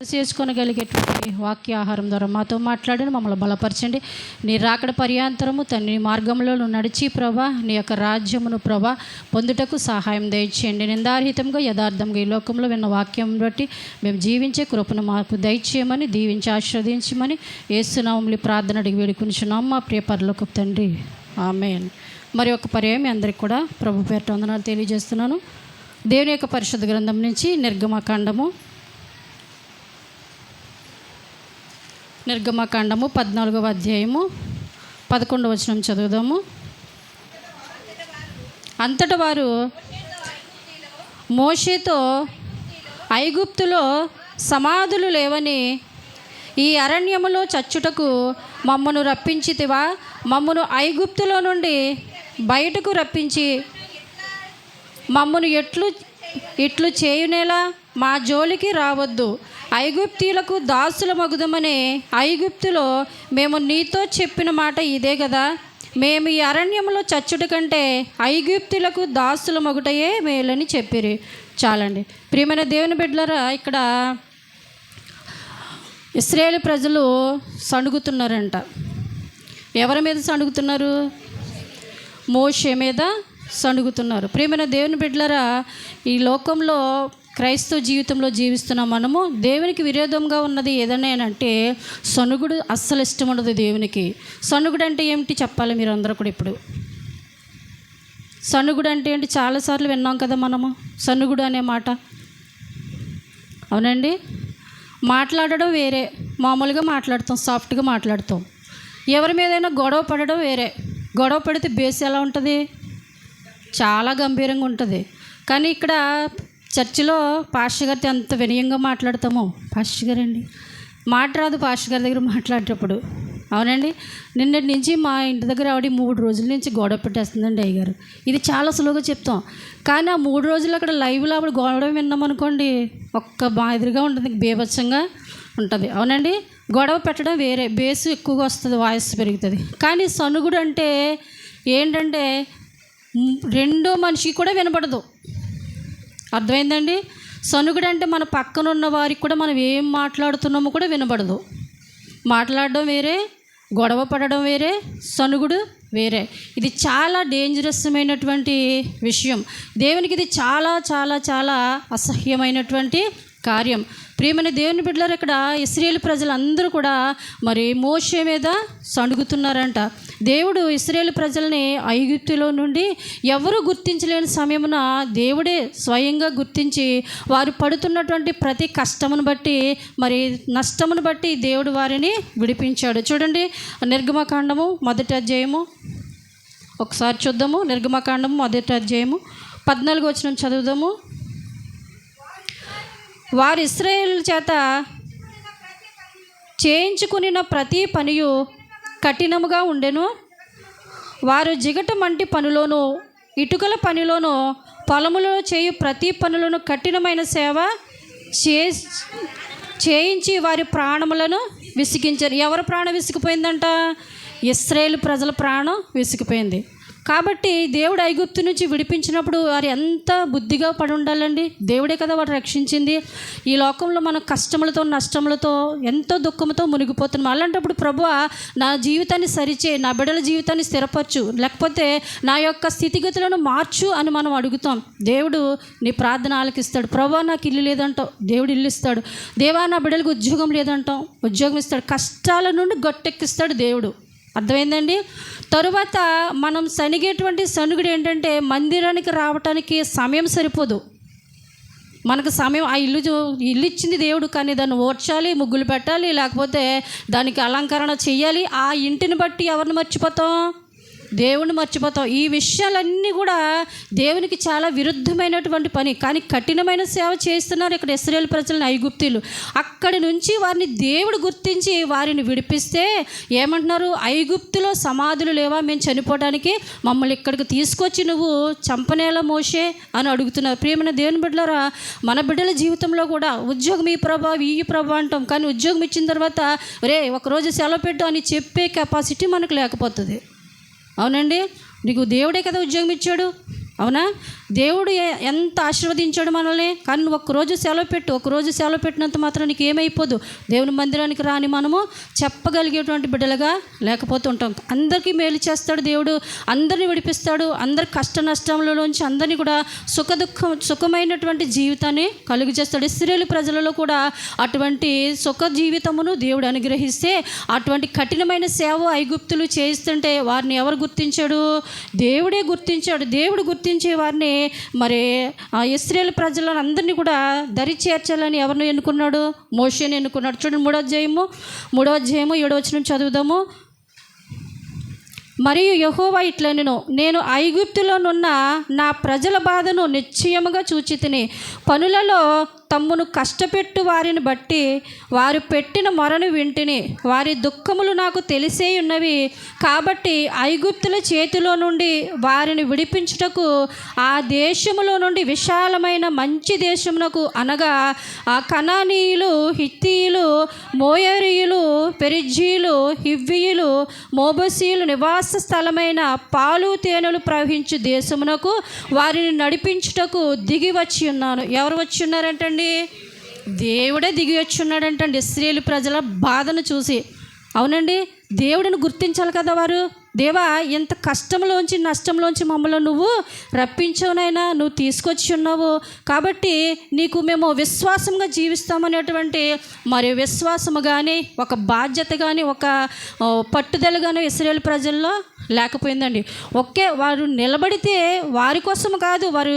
చేసుకోగలిగేటువంటి వాక్య ఆహారం ద్వారా మాతో మాట్లాడిన మమ్మల్ని బలపరచండి. నీ రాకడ పర్యాంతరము నీ మార్గంలో నడిచి ప్రభా నీ యొక్క రాజ్యమును ప్రభా పొందుటకు సహాయం దయచేయండి. నిందారహితంగా యథార్థంగా ఈ లోకంలో విన్న వాక్యం బట్టి మేము జీవించే కృపను మాకు దయచేయమని దీవించి ఆశీర్వదించమని యేసునామములో ప్రార్థన అడిగి వేడుకొనుచున్నాం మా ప్రియ పరలోకపు తండ్రి, ఆమేన్. మరి ఒక పర్యాయం మీ అందరికి కూడా ప్రభు పేరిట వందనాలు తెలియజేస్తున్నాను. దేవుని యొక్క పరిశుద్ధ గ్రంథం నుంచి నిర్గమకాండము 14వ అధ్యాయము 11వ వచనం చదువుదాము. అంతట వారు మోషేతో, ఐగుప్తులో సమాధులు లేవని ఈ అరణ్యములో చచ్చుటకు మమ్మను రప్పించితివా? మమ్మను ఐగుప్తులో నుండి బయటకు రప్పించి మమ్మను ఇట్లు చేయునేలా మా జోలికి రావద్దు. ఐగుప్తీయులకు దాసుల మగుదమని ఐగుప్తులో మేము నీతో చెప్పిన మాట ఇదే కదా. మేము ఈ అరణ్యంలో చచ్చుట కంటే ఐగుప్తులకు దాసుల మగుటయే మేలని చెప్పిరి. చాలండి. ప్రియమైన దేవుని బిడ్డలారా, ఇక్కడ ఇశ్రాయేలు ప్రజలు సణుగుతున్నారంట. ఎవరి మీద సణుగుతున్నారు? మోషే మీద సణుగుతున్నారు. ప్రియమైన దేవుని బిడ్డలారా, ఈ లోకంలో క్రైస్తవ జీవితంలో జీవిస్తున్న మనము దేవునికి విరోధంగా ఉన్నది ఏదైనా అంటే సణుగుడు అస్సలు ఇష్టం ఉండదు దేవునికి. సణుగుడు అంటే ఏమిటి చెప్పాలి మీరు అందరూ కూడా. ఇప్పుడు సణుగుడు అంటే ఏంటి? చాలాసార్లు విన్నాం కదా మనము సణుగుడు అనే మాట. అవునండి. మాట్లాడడం వేరే, మామూలుగా మాట్లాడతాం, సాఫ్ట్గా మాట్లాడతాం. ఎవరి మీదైనా గొడవ పడడం వేరే. గొడవ పడితే బేస్ ఎలా ఉంటుంది? చాలా గంభీరంగా ఉంటుంది. కానీ ఇక్కడ చర్చిలో పాస్టర్ గారితో ఎంత వినయంగా మాట్లాడతామో. పాస్టర్ గారండి మాట రాదు పాస్టర్ గారి దగ్గర మాట్లాడేటప్పుడు. అవునండి. నిన్నటి నుంచి మా ఇంటి దగ్గర ఆవిడ 3 రోజుల నుంచి గొడవ పెట్టేస్తుందండి అయ్యగారు. ఇది చాలా సులువుగా చెప్తాం, కానీ ఆ 3 రోజులు అక్కడ లైవ్లో ఆవిడ గొడవ విన్నామనుకోండి, ఒక్క మాదిరిగా ఉంటుంది, బీభత్సంగా ఉంటుంది. అవునండి. గొడవ పెట్టడం వేరే, బేసు ఎక్కువగా వస్తుంది, వాయిస్ పెరుగుతుంది. కానీ సణుగుడు అంటే ఏంటంటే రెండో మనిషికి కూడా వినపడదు. అర్థమైందండి? సణుగుడు అంటే మన పక్కన ఉన్న వారికి కూడా మనం ఏం మాట్లాడుతున్నామో కూడా వినపడదు. మాట్లాడడం వేరే, గొడవ పడడం వేరే, సణుగుడు వేరే. ఇది చాలా డేంజరస్ అయినటువంటి విషయం. దేవునికి ఇది చాలా చాలా చాలా అసహ్యమైనటువంటి కార్యం. ప్రియమైన దేవుని బిడ్డలారా, ఇక్కడ ఇశ్రాయేలు ప్రజలందరూ కూడా మరి మోషే మీద సణుగుతున్నారంట. దేవుడు ఇశ్రాయేలు ప్రజల్ని ఐగుప్తులో నుండి ఎవరు గుర్తించలేని సమయమున దేవుడే స్వయంగా గుర్తించి వారు పడుతున్నటువంటి ప్రతి కష్టమును బట్టి మరి నష్టమును బట్టి దేవుడు వారిని విడిపించాడు. చూడండి, నిర్గమకాండము 1వ అధ్యాయము ఒకసారి చూద్దాము. నిర్గమకాండము 1వ అధ్యాయము 14వ వచనం చదువుదాము. వారు ఇశ్రాయేలు చేత చేయించుకున్న ప్రతి పనియు కఠినముగా ఉండెను. వారు జిగట మంటి పనిలోను ఇటుకల పనిలోను పొలములో చేయు ప్రతి పనులను కఠినమైన సేవ చేయించి వారి ప్రాణములను విసిగించారు. ఎవరి ప్రాణం విసిగిపోయిందంట? ఇశ్రాయేలు ప్రజల ప్రాణం విసిగిపోయింది. కాబట్టి దేవుడు ఐగుప్తు నుంచి విడిపించినప్పుడు వారు ఎంత బుద్ధిగా పడి ఉండాలండి. దేవుడే కదా వారు రక్షించింది. ఈ లోకంలో మనం కష్టములతో నష్టములతో ఎంతో దుఃఖంతో మునిగిపోతున్నాం. అలాంటప్పుడు ప్రభువా నా జీవితాన్ని సరిచే, నా బిడ్డల జీవితాన్ని స్థిరపరచు, లేకపోతే నా యొక్క స్థితిగతులను మార్చు అని మనం అడుగుతాం. దేవుడు నీ ప్రార్థన ఆలకిస్తాడు. ప్రభువా నాకు ఇల్లు లేదంటావు, దేవుడు ఇల్లు ఇస్తాడు. దేవా నా బిడ్డలకు ఉద్యోగం లేదంటాం, ఉద్యోగం ఇస్తాడు. కష్టాల నుండి గట్టెక్కిస్తాడు దేవుడు. అర్థమైందండి? తరువాత మనం సణిగేటువంటి సణుగుడు ఏంటంటే మందిరానికి రావటానికి సమయం సరిపోదు. మనకు సమయం, ఆ ఇల్లు ఇచ్చింది దేవుడు, కానీ దాన్ని ఓడ్చాలి, ముగ్గులు పెట్టాలి, లేకపోతే దానికి అలంకరణ చెయ్యాలి. ఆ ఇంటిని బట్టి ఎవరిని మర్చిపోతాం? దేవుని మర్చిపోతాం. ఈ విషయాలన్నీ కూడా దేవునికి చాలా విరుద్ధమైనటువంటి పని. కానీ కఠినమైన సేవ చేస్తున్నారు ఇక్కడ ఇశ్రాయేలు ప్రజలను ఐగుప్తీయులు. అక్కడి నుంచి వారిని దేవుడు గుర్తించి వారిని విడిపిస్తే ఏమంటున్నారు? ఐగుప్తులో సమాధులు లేవా మేము చనిపోవడానికి? మమ్మల్ని ఇక్కడికి తీసుకొచ్చి నువ్వు చంపనేలా మోషే అని అడుగుతున్నారు. ప్రియమైన దేవుని బిడ్డలారా, మన బిడ్డల జీవితంలో కూడా ఉద్యోగం ఈ ప్రభా అంటాం, కానీ ఉద్యోగం ఇచ్చిన తర్వాత ఒకరోజు సెలవు పెట్టు అని చెప్పే కెపాసిటీ మనకు లేకపోతుంది. అవునండి. నీకు దేవుడే కదా ఉద్యోగం ఇచ్చాడు. అవునా? దేవుడు ఎంత ఆశీర్వదించాడు మనల్ని. కానీ నువ్వు ఒకరోజు సెలవు పెట్టినంత మాత్రం నీకు ఏమైపోదు. దేవుని మందిరానికి రాని మనము చెప్పగలిగేటువంటి బిడ్డలుగా లేకపోతే ఉంటాం. అందరికీ మేలు చేస్తాడు దేవుడు, అందరిని విడిపిస్తాడు. అందరి కష్ట నష్టంలోంచి అందరినీ కూడా సుఖమైనటువంటి జీవితాన్ని కలుగు చేస్తాడు. ఇశ్రాయేలు ప్రజలలో కూడా అటువంటి సుఖ జీవితమును దేవుడు అనుగ్రహిస్తే, అటువంటి కఠినమైన సేవ ఐగుప్తులు చేయిస్తుంటే వారిని ఎవరు గుర్తించాడు? దేవుడే గుర్తించాడు. దేవుడు గుర్తించే వారిని మరి ఇశ్రాయేలు ప్రజలను అందరినీ కూడా దరి చేర్చాలని ఎవరిని ఎన్నుకున్నాడు? మోషేని ఎన్నుకున్నాడు. చూడండి 3వ అధ్యాయము 7వ వచనం చదువుదాము. మరియు యెహోవా ఇట్లనెను, నేను ఐగుప్తులోనున్న నా ప్రజల బాధను నిశ్చయముగా చూచితిని. పనులలో తమ్మును కష్టపెట్టు వారిని బట్టి వారు పెట్టిన మొరను వింటిని. వారి దుఃఖములు నాకు తెలిసే ఉన్నవి. కాబట్టి ఐగుప్తుల చేతిలో నుండి వారిని విడిపించుటకు ఆ దేశములో నుండి విశాలమైన మంచి దేశమునకు, అనగా ఆ కనానీయులు, హిత్తీయులు, మోయరీయులు, పెరిజ్జీయులు, హివ్వీయులు, మోబసీయులు నివాస స్థలమైన పాలు తేనెలు ప్రవహించు దేశమునకు వారిని నడిపించుటకు దిగి వచ్చి ఉన్నాను. ఎవరు వచ్చి ఉన్నారంటండి? దేవుడే దిగి వచ్చి ఉన్నాడంటండి ఇశ్రాయేలు ప్రజల బాధను చూసి. అవునండి, దేవుడిని గుర్తించాలి కదా వారు. దేవా, ఎంత కష్టంలోంచి నష్టంలోంచి మమ్మల్ని నువ్వు రప్పించవునైనా, నువ్వు తీసుకొచ్చి ఉన్నావు కాబట్టి నీకు మేము విశ్వాసంగా జీవిస్తామనేటువంటి మరి విశ్వాసము కానీ, ఒక బాధ్యత కానీ, ఒక పట్టుదల కానీ ఇశ్రాయేలు ప్రజల్లో లేకపోయిందండి. వారు నిలబడితే వారి కోసం కాదు వారు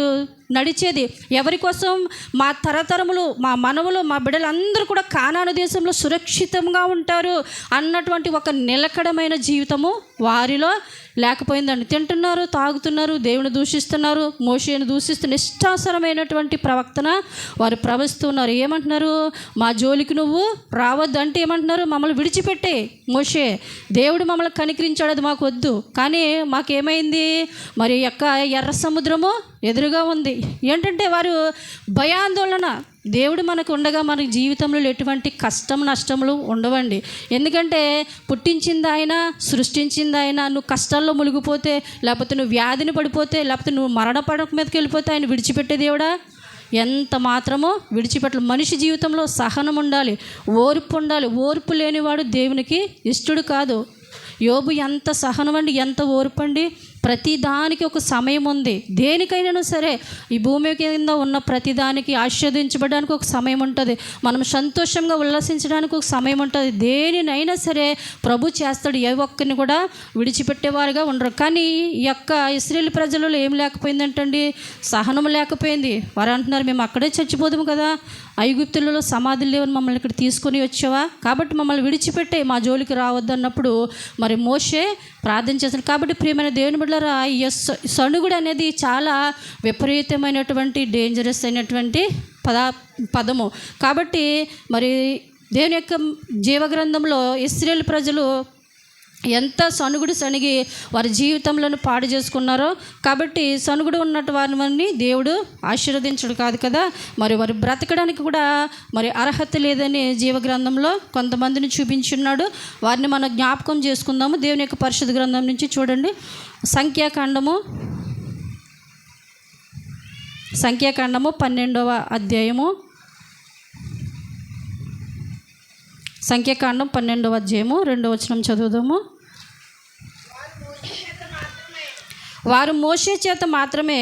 నడిచేది. ఎవరి కోసం? మా తరతరములు, మా మనవులు, మా బిడ్డలందరూ కూడా కానాను దేశంలో సురక్షితంగా ఉంటారు అన్నటువంటి ఒక నిలకడమైన జీవితము వారిలో లేకపోయిందండి. తింటున్నారు, తాగుతున్నారు, దేవుని దూషిస్తున్నారు, మోషేని దూషిస్తున్న ఇష్టాసరమైనటువంటి ప్రవక్తన వారు ప్రవహిస్తున్నారు. ఏమంటున్నారు? మా జోలికి నువ్వు రావద్దు అంటే ఏమంటున్నారు? మమ్మల్ని విడిచిపెట్టే మోషే, దేవుడు మమ్మల్ని కనికరించాడు, అది మాకు వద్దు. కానీ మాకేమైంది? మరి ఎర్ర సముద్రము ఎదురుగా ఉంది. ఏంటంటే వారు భయాందోళన. దేవుడు మనకు ఉండగా మన జీవితంలో ఎటువంటి కష్టం నష్టములు ఉండవండి. ఎందుకంటే పుట్టించింది ఆయన, సృష్టించింది ఆయన. నువ్వు కష్టాల్లో మునిగిపోతే, లేకపోతే నువ్వు వ్యాధిని పడిపోతే, లేకపోతే నువ్వు మరణ పడక మీదకి వెళ్ళిపోతే ఆయన విడిచిపెట్టే దేవుడా? ఎంత మాత్రమో విడిచిపెట్టలు. మనిషి జీవితంలో సహనం ఉండాలి, ఓర్పు ఉండాలి. ఓర్పు లేనివాడు దేవునికి ఇష్టడు కాదు. యోబు ఎంత సహనం అండి, ఎంత ఓర్పు అండి. ప్రతి దానికి ఒక సమయం ఉంది. దేనికైనా సరే ఈ భూమి కింద ఉన్న ప్రతిదానికి ఆశీర్వదించబడడానికి ఒక సమయం ఉంటుంది. మనం సంతోషంగా ఉల్లాసించడానికి ఒక సమయం ఉంటుంది. దేనినైనా సరే ప్రభు చేస్తాడు. ఏ ఒక్కరిని కూడా విడిచిపెట్టేవారుగా ఉండరు. కానీ ఈ యొక్క ఇశ్రాయేలు ప్రజలలో ఏం లేకపోయిందంటండి? సహనం లేకపోయింది. వారు అంటున్నారు, మేము అక్కడే చచ్చిపోదాము కదా, ఐగుప్తులలో సమాధులు లేవని మమ్మల్ని ఇక్కడ తీసుకొని వచ్చావా, కాబట్టి మమ్మల్ని విడిచిపెట్టే, మా జోలికి రావద్దు అన్నప్పుడు మరి మోషే ప్రార్థన చేస్తాడు. కాబట్టి ప్రియమైన దేవుని బిడ్డలారా, ఈ సణుగుడు అనేది చాలా విపరీతమైనటువంటి డేంజరస్ అయినటువంటి పదము. కాబట్టి మరి దేవుని యొక్క జీవగ్రంథంలో ఇశ్రాయేలు ప్రజలు ఎంత సణిగి వారి జీవితంలో పాడు చేసుకున్నారో. కాబట్టి సణుగుడు ఉన్నట్టు వారిని దేవుడు ఆశీర్వదించడు కాదు కదా. మరి వారు బ్రతకడానికి కూడా మరి అర్హత లేదని జీవగ్రంథంలో కొంతమందిని చూపించున్నాడు. వారిని మనం జ్ఞాపకం చేసుకుందాము. దేవుని యొక్క పరిశుద్ధ గ్రంథం నుంచి చూడండి, సంఖ్యాకాండము 12వ అధ్యాయము. సంఖ్యాకాండం 12వ అధ్యాయము 2వ వచనం చదువుదాము. వారు మోషే చేత మాత్రమే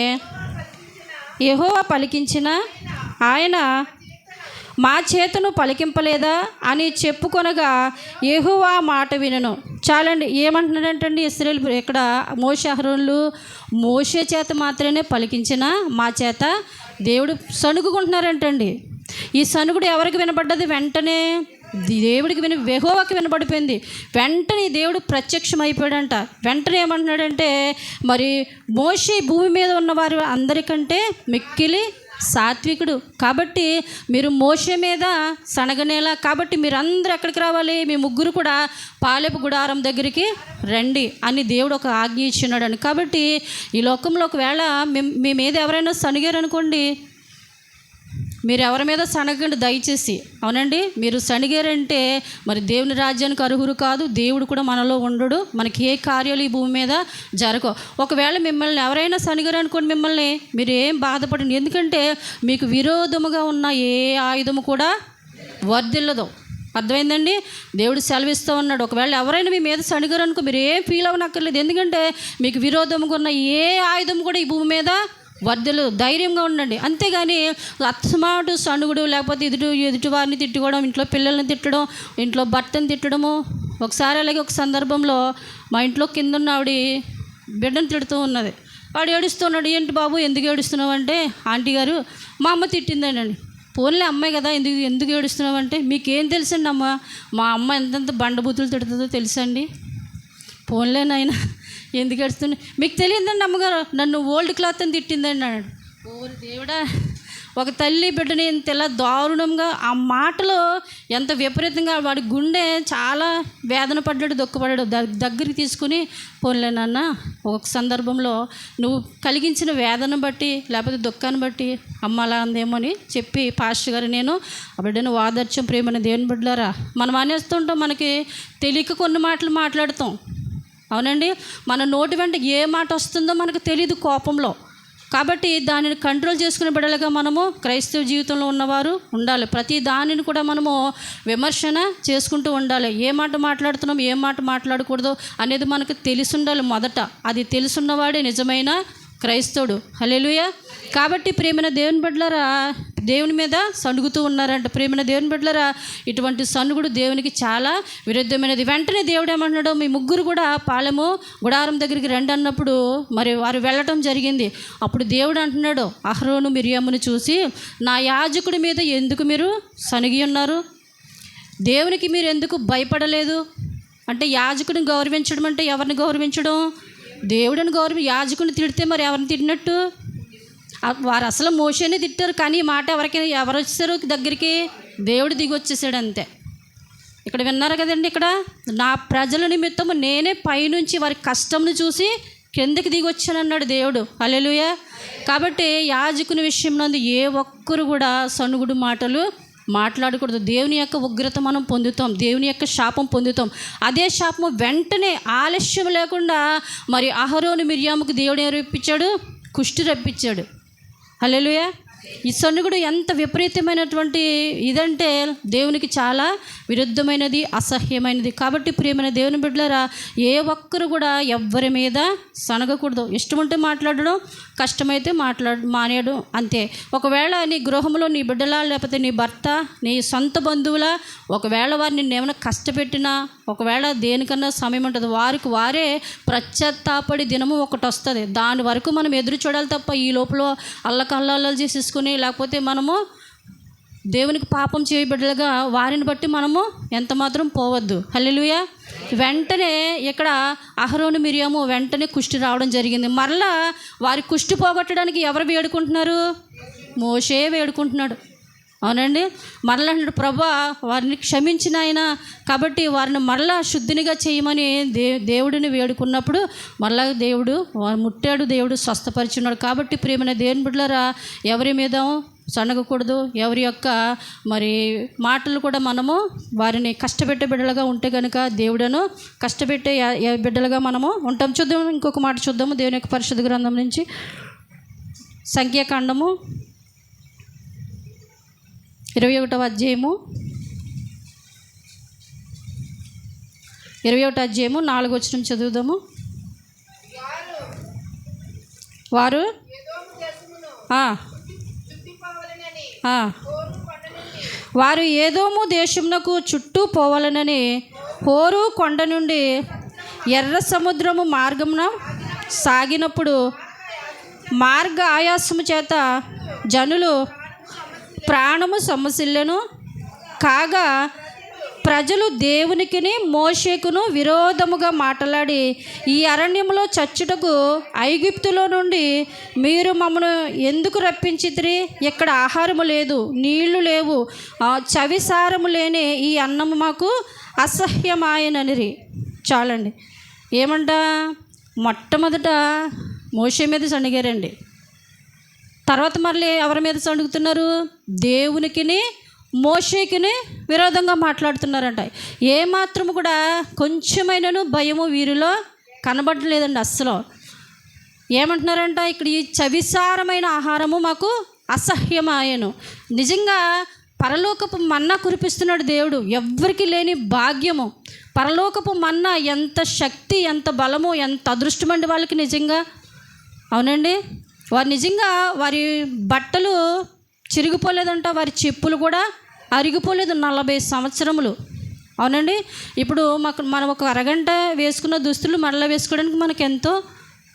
యెహోవా పలికించిన ఆయన మా చేతను పలికింపలేదా అని చెప్పుకొనగా యెహోవా మాట వినను. చాలండి. ఏమంటున్నాడంటండి ఇశ్రాయేలు ఇక్కడ మోషే అహరోనులు మోషే చేత మాత్రమే పలికించిన మా చేత దేవుడు సణుగుకుంటున్నారంటండి. ఈ సణుగుడు ఎవరికి వినపడ్డది? వెంటనే దేవుడికి యెహోవాకి వినబడిపోయింది. వెంటనే దేవుడు ప్రత్యక్షమైపోయాడంట. వెంటనే ఏమంటున్నాడంటే, మరి మోషే భూమి మీద ఉన్నవారు అందరికంటే మిక్కిలి సాత్వికుడు కాబట్టి మీరు మోషే మీద సనగనేలా. కాబట్టి మీరందరూ ఎక్కడికి రావాలి? మీ ముగ్గురు కూడా పాలెపు గుడారం దగ్గరికి రండి అని దేవుడు ఒక ఆజ్ఞ ఇచ్చినాడని. కాబట్టి ఈ లోకంలో ఒకవేళ మీ మీద ఎవరైనా సనిగారనుకోండి, మీరు ఎవరి మీద సనగండి దయచేసి. అవునండి, మీరు సనిగారంటే మరి దేవుని రాజ్యానికి అర్హులు కాదు, దేవుడు కూడా మనలో ఉండడు, మనకి ఏ కార్యాలు ఈ భూమి మీద జరగవు. ఒకవేళ మిమ్మల్ని ఎవరైనా సనిగారు అనుకోండి, మిమ్మల్ని మీరు ఏం బాధపడండి, ఎందుకంటే మీకు విరోధముగా ఉన్న ఏ ఆయుధము కూడా వర్ధిల్లదు. అర్థమైందండి? దేవుడు సెలవిస్తూ ఉన్నాడు. ఒకవేళ ఎవరైనా మీ మీద సనిగారు అనుకో, మీరు ఏం ఫీల్ అవ్వనక్కర్లేదు, ఎందుకంటే మీకు విరోధముగా ఉన్న ఏ ఆయుధం కూడా ఈ భూమి మీద వర్ధలు. ధైర్యంగా ఉండండి. అంతేగాని అత్సమాటు సణుగుడు, లేకపోతే ఎదుటి వారిని తిట్టుకోవడం, ఇంట్లో పిల్లల్ని తిట్టడం, ఇంట్లో భర్తను తిట్టడము. ఒకసారి అలాగే ఒక సందర్భంలో మా ఇంట్లో కింద ఉన్న ఆవిడ బిడ్డను తిడుతూ ఉన్నది. వాడు ఏడుస్తున్నాడు. ఏంటి బాబు ఎందుకు ఏడుస్తున్నావు అంటే, ఆంటీ గారు మా అమ్మ తిట్టిందండి. పోన్లే అమ్మాయి కదా, ఎందుకు ఏడుస్తున్నావు అంటే, మీకేం తెలుసండి అమ్మ, మా అమ్మ ఎంతెంత బండబూతులు తిడుతుందో తెలుసండి. పోన్లే నాయన ఎందుకు ఏడుస్తుంది, మీకు తెలియదండి అమ్మగారు, నన్ను ఓల్డ్ క్లాత్ అని తిట్టిందండి అన్నాడు. ఓ దేవుడా, ఒక తల్లి బిడ్డని ఇంతలా దారుణంగా, ఆ మాటలో ఎంత విపరీతంగా వాడి గుండె చాలా వేదన పడ్డాడు, దుఃఖపడ్డాడు. దగ్గరికి తీసుకుని, పోన్లే నాన్న, ఒక సందర్భంలో నువ్వు కలిగించిన వేదన బట్టి లేకపోతే దుఃఖాన్ని బట్టి అమ్మ అలా అందేమో అని చెప్పి పాస్టర్ గారు నేను ఆ బిడ్డను వాదర్చం. ప్రేమని దేవుని బిడ్డలారా, మనం అనేస్తుంటాం, మనకి తెలియక కొన్ని మాటలు మాట్లాడుతాం. అవునండి, మన నోటి వెంట ఏ మాట వస్తుందో మనకు తెలియదు కోపంలో. కాబట్టి దానిని కంట్రోల్ చేసుకునే బిడ్డలుగా మనము క్రైస్తవ జీవితంలో ఉన్నవారు ఉండాలి. ప్రతి దానిని కూడా మనము విమర్శన చేసుకుంటూ ఉండాలి. ఏ మాట మాట్లాడుతున్నాం, ఏ మాట మాట్లాడకూడదు అనేది మనకు తెలిసి ఉండాలి మొదట. అది తెలుసున్నవాడే నిజమైన క్రైస్తవుడు. హల్లెలూయా. కాబట్టి ప్రేమైన దేవుని బిడ్డలారా, దేవుని మీద సణుగుతూ ఉన్నారంట. ప్రేమైన దేవుని బిడ్డలారా, ఇటువంటి సణుగుడు దేవునికి చాలా విరుద్ధమైనది. వెంటనే దేవుడు ఏమన్నాడు, మీ ముగ్గురు కూడా పాలెము గుడారం దగ్గరికి రండి అన్నప్పుడు మరి వారు వెళ్ళటం జరిగింది. అప్పుడు దేవుడు అంటున్నాడు, అహరోను మిరియామును చూసి, నా యాజకుడి మీద ఎందుకు మీరు సణిగి ఉన్నారు? దేవునికి మీరు ఎందుకు భయపడలేదు? అంటే యాజకుడిని గౌరవించడం అంటే ఎవరిని గౌరవించడం? దేవుడిని యాజకుడిని తిడితే మరి ఎవరిని తిట్టినట్టు? వారు అసలు మోషేనే తిట్టారు, కానీ ఈ మాట ఎవరు వచ్చారు దగ్గరికి? దేవుడు దిగి వచ్చేసాడు అంతే. ఇక్కడ విన్నారు కదండి, ఇక్కడ నా ప్రజల నిమిత్తము నేనే పైనుంచి వారి కష్టంను చూసి కిందకి దిగి వచ్చానన్నాడు దేవుడు. హల్లెలూయా. కాబట్టి యాజకుని విషయం నందు ఏ ఒక్కరు కూడా సణుగుడు మాటలు మాట్లాడకూడదు. దేవుని యొక్క ఉగ్రత మనం పొందుతాం, దేవుని యొక్క శాపం పొందుతాం. అదే శాపం వెంటనే ఆలస్యం లేకుండా మరి అహరోను మిర్యాముకు దేవుడు ఏం రప్పించాడు? కుష్టి రప్పించాడు. హల్లెలూయా. ఈ సణుగుడు ఎంత విపరీతమైనటువంటి ఇదంటే దేవునికి చాలా విరుద్ధమైనది, అసహ్యమైనది. కాబట్టి ప్రియమైన దేవుని బిడ్డలారా, ఏ ఒక్కరు కూడా ఎవ్వరి మీద సనగకూడదు. ఇష్టముంటే మాట్లాడడం, కష్టమైతే మానేయడం అంతే. ఒకవేళ నీ గృహంలో నీ బిడ్డల, లేకపోతే నీ భర్త, నీ సొంత బంధువుల, ఒకవేళ వారిని ఏమైనా కష్టపెట్టినా, ఒకవేళ దేనికన్నా సమయం ఉంటుంది, వారికి వారే ప్రశ్చాత్తాపడి దినము ఒకటి వస్తుంది. దాని వరకు మనం ఎదురు చూడాలి తప్ప ఈ లోపల అల్లకల్లాలు చేసేసుకుని, లేకపోతే మనము దేవునికి పాపం చేయబిడ్డలుగా వారిని బట్టి మనము ఎంత మాత్రం పోవద్దు. హల్లెలూయా. వెంటనే ఇక్కడ అహరోను మిరియాము వెంటనే కుష్టి రావడం జరిగింది. మరలా వారి కుష్టి పోగొట్టడానికి ఎవరు వేడుకుంటున్నారు? మోషే వేడుకుంటున్నాడు. అవునండి. మరలా అంటాడు, ప్రభువా వారిని క్షమించిన ఆయన, కాబట్టి వారిని మరలా శుద్ధినిగా చేయమని దేవుడిని వేడుకున్నప్పుడు మరలా దేవుడు ముట్టాడు, దేవుడు స్వస్థపరిచున్నాడు. కాబట్టి ప్రియమైన దేవుని బిడ్డలారా, ఎవరి మీద సనగకూడదు. ఎవరి యొక్క మరి మాటలు కూడా మనము వారిని కష్టపెట్టే బిడ్డలుగా ఉంటే కనుక దేవుడను కష్టపెట్టే బిడ్డలుగా మనము ఉంటాం. చూద్దాం, ఇంకొక మాట చూద్దాము దేవుని యొక్క పరిశుద్ధ గ్రంథం నుంచి. సంఖ్యాకాండము 21వ అధ్యాయము 4వ వచనం చదువుదాము. వారు వారు ఏదోము దేశమునకు చుట్టూ పోవాలనని హోరు కొండ నుండి ఎర్ర సముద్రము మార్గమున సాగినప్పుడు మార్గ ఆయాసము చేత జనులు ప్రాణము సమసిల్లెను. కాగా ప్రజలు దేవునికిని మోషేకును విరోధముగా మాట్లాడి, ఈ అరణ్యంలో చచ్చుటకు ఐగుప్తులో నుండి మీరు మమ్మను ఎందుకు రప్పించితిరి? ఇక్కడ ఆహారము లేదు, నీళ్లు లేవు, చవిసారము లేని ఈ అన్నము మాకు అసహ్యమాయననిరి. చాలండి. ఏమంట? మొట్టమొదట మోషే మీద సణిగారండి. తర్వాత మళ్ళీ ఎవరి మీద సణుగుతున్నారు? దేవునికిని మోషేకిని విరోధంగా మాట్లాడుతున్నారంట. ఏమాత్రము కూడా కొంచెమైనను భయము వీరిలో కనబడలేదండి అస్సలు. ఏమంటున్నారంట ఇక్కడ? ఈ చవిసారమైన ఆహారము మాకు అసహ్యమాయను. నిజంగా పరలోకపు మన్నా కురిపిస్తున్నాడు దేవుడు. ఎవ్వరికి లేని భాగ్యము. పరలోకపు మన్నా ఎంత శక్తి, ఎంత బలము, ఎంత అదృష్టమండి వాళ్ళకి నిజంగా. అవునండి, వారు నిజంగా వారి బట్టలు చిరిగిపోలేదంట, వారి చెప్పులు కూడా అరిగిపోలేదు 40 సంవత్సరములు. అవునండి, ఇప్పుడు మనం ఒక అరగంట వేసుకున్న దుస్తులు మరలా వేసుకోవడానికి మనకు ఎంతో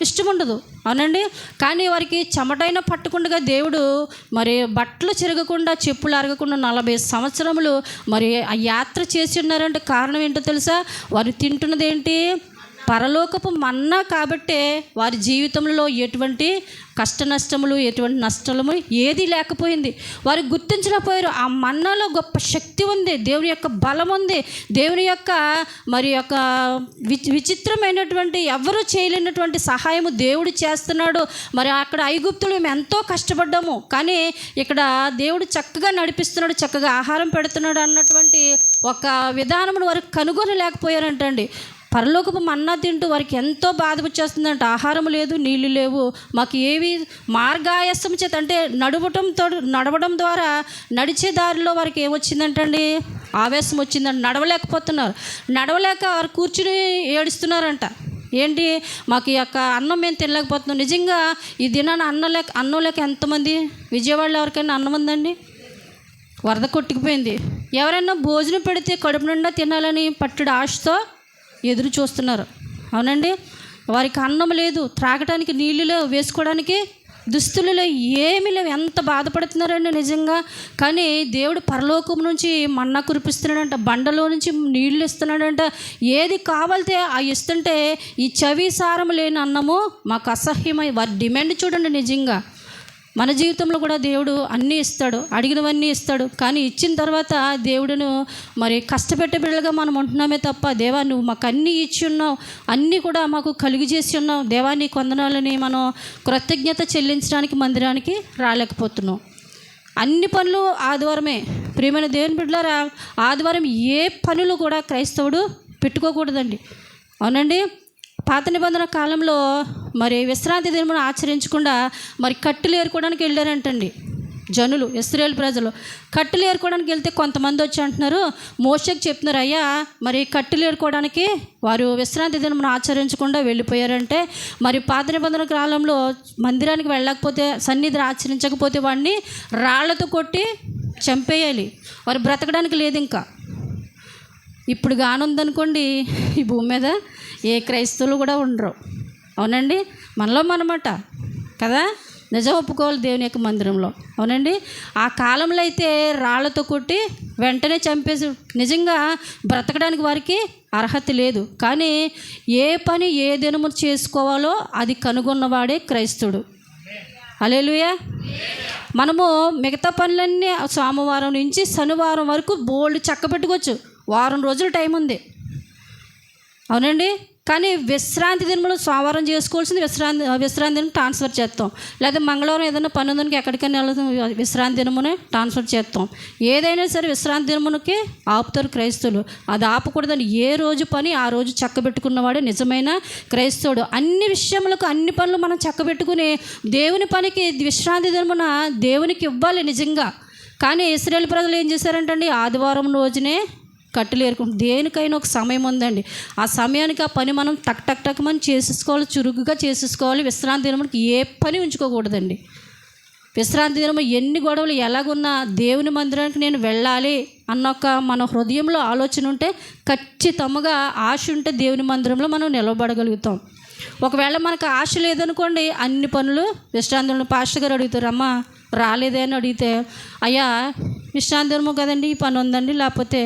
ఇష్టం ఉండదు. అవునండి, కానీ వారికి చెమటైనా పట్టకుండా దేవుడు మరి బట్టలు చిరగకుండా చెప్పులు అరగకుండా 40 సంవత్సరములు మరి ఆ యాత్ర చేసి ఉన్నారంటే కారణం ఏంటో తెలుసా? వారు తింటున్నది ఏంటి? పరలోకపు మన్నా. కాబట్టే వారి జీవితంలో ఎటువంటి కష్ట నష్టములు, ఎటువంటి నష్టము ఏది లేకపోయింది. వారు గుర్తించలేకపోయారు. ఆ మన్నాలో గొప్ప శక్తి ఉంది, దేవుని యొక్క బలం ఉంది, దేవుని యొక్క మరి యొక్క విచిత్రమైనటువంటి ఎవరు చేయలేనటువంటి సహాయము దేవుడు చేస్తున్నాడు. మరి అక్కడ ఐగుప్తులు మేము ఎంతో కష్టపడ్డాము, కానీ ఇక్కడ దేవుడు చక్కగా నడిపిస్తున్నాడు, చక్కగా ఆహారం పెడుతున్నాడు అన్నటువంటి ఒక విధానమును వారు కనుగొనలేకపోయారంటండి. పరలోకపు మన్నా తింటూ వారికి ఎంతో బాధ వచ్చేస్తుందంట. ఆహారం లేదు, నీళ్లు లేవు, మాకు ఏవి మార్గాయాసం చేత అంటే నడవడం ద్వారా నడిచే దారిలో వారికి ఏమొచ్చిందంటండి? ఆవేశం వచ్చిందంట. నడవలేక వారు కూర్చుని ఏడుస్తున్నారంట. ఏంటి? మాకు ఈ యొక్క అన్నం మేము తినలేకపోతున్నాం. నిజంగా ఈ దినాన్ని అన్నం లేక ఎంతమంది విజయవాడలో ఎవరికైనా అన్నం ఉందండి? వరద కొట్టుకుపోయింది. ఎవరైనా భోజనం పెడితే కడుపు నిండా తినాలని పట్టుడు ఆశతో ఎదురు చూస్తున్నారు. అవునండి, వారికి అన్నం లేదు, త్రాగటానికి నీళ్ళు లేవు, వేసుకోవడానికి దుస్తులు లేవు, ఏమీ లేవు. ఎంత బాధపడుతున్నారండి నిజంగా. కానీ దేవుడు పరలోకం నుంచి మన్నా కురిపిస్తున్నాడంట, బండలో నుంచి నీళ్లు ఇస్తున్నాడంట. ఏది కావాలితే ఆ ఇస్తుంటే ఈ చవిసారం లేని అన్నము మాకు అసహ్యమై వారి డిమాండ్ చూడండి. నిజంగా మన జీవితంలో కూడా దేవుడు అన్నీ ఇస్తాడు, అడిగినవన్నీ ఇస్తాడు. కానీ ఇచ్చిన తర్వాత దేవుడును మరి కష్టపెట్టే బిడ్డలుగా మనం ఉంటున్నామే తప్ప, దేవా నువ్వు మాకు అన్నీ ఇచ్చి ఉన్నావు, అన్నీ కూడా మాకు కలుగు చేసి ఉన్నావు, దేవా నీ వందనాలని మనం కృతజ్ఞత చెల్లించడానికి మందిరానికి రాలేకపోతున్నాం. అన్ని పనులు ఆదివారమే. ప్రియమైన దేవుని బిడ్డలారా, ఆదివారం ఏ పనులు కూడా క్రైస్తవుడు పెట్టుకోకూడదండి. అవునండి, పాత నిబంధన కాలంలో మరి విశ్రాంతి దినమును ఆచరించకుండా మరి కట్టెలు ఏరుకోవడానికి వెళ్ళారంటండి జనులు, ఇశ్రాయేలు ప్రజలు. కట్టెలు ఏరుకోవడానికి వెళ్తే కొంతమంది వచ్చి అంటున్నారు, మోషేకి చెప్తున్నారు, అయ్యా మరి కట్టెలు ఏరుకోవడానికి వారు విశ్రాంతి దినమును ఆచరించకుండా వెళ్ళిపోయారంటే మరి పాత నిబంధన కాలంలో మందిరానికి వెళ్ళకపోతే, సన్నిధిని ఆచరించకపోతే వాడిని రాళ్లతో కొట్టి చంపేయాలి. వారు బ్రతకడానికి లేదు. ఇంకా ఇప్పుడు కానుందనుకోండి ఈ భూమి మీద ఏ క్రైస్తవులు కూడా ఉండరు. అవునండి, మనలో మనమాట కదా, నిజం ఒప్పుకోవాలి దేవుని యొక్క మందిరంలో. అవునండి, ఆ కాలంలో అయితే రాళ్లతో కొట్టి వెంటనే చంపేసి నిజంగా బ్రతకడానికి వారికి అర్హత లేదు. కానీ ఏ పని ఏ దినము చేసుకోవాలో అది కనుగొన్నవాడే క్రైస్తవుడు. హల్లెలూయా. మనము మిగతా పనులన్నీ సోమవారం నుంచి శనివారం వరకు బోల్డ్ చక్క పెట్టుకోవచ్చు, వారం రోజులు టైం ఉంది. అవునండి, కానీ విశ్రాంతి దినములు సోమవారం చేసుకోవాల్సింది విశ్రాంతి దినం ట్రాన్స్ఫర్ చేస్తాం, లేదా మంగళవారం ఏదైనా పని ఉందానికి ఎక్కడికైనా వెళ్తాం, విశ్రాంతి దినమునే ట్రాన్స్ఫర్ చేస్తాం. ఏదైనా సరే విశ్రాంతి దినమునకి ఆపుతారు క్రైస్తవులు. అది ఆపకూడదని ఏ రోజు పని ఆ రోజు చక్కబెట్టుకున్నవాడే నిజమైన క్రైస్తవుడు. అన్ని విషయములకు అన్ని పనులు మనం చక్కబెట్టుకుని దేవుని పనికి విశ్రాంతి దినమున దేవునికి ఇవ్వాలి నిజంగా. కానీ ఇశ్రాయేలు ప్రజలు ఏం చేశారంటండి? ఆదివారం రోజునే కట్టెలు ఏరుకుంటాం. దేనికైనా ఒక సమయం ఉందండి. ఆ సమయానికి ఆ పని మనం టక్ మనం చేసేసుకోవాలి, చురుకుగా చేసేసుకోవాలి. విశ్రాంతి దినముకి ఏ పని ఉంచుకోకూడదండి. విశ్రాంతి దినము ఎన్ని గొడవలు ఎలాగున్నా దేవుని మందిరానికి నేను వెళ్ళాలి అన్న ఒక మన హృదయంలో ఆలోచన ఉంటే, ఖచ్చితంగా ఆశ ఉంటే దేవుని మందిరంలో మనం నిలబడగలుగుతాం. ఒకవేళ మనకు ఆశ లేదనుకోండి, అన్ని పనులు విశ్రాంతి దినం పాస్టర్ గారు అడుగుతారు, అమ్మ రాలేదే అని అడిగితే, అయ్యా విశ్రాంతి దినము కదండి, ఈ పని ఉందండి, లేకపోతే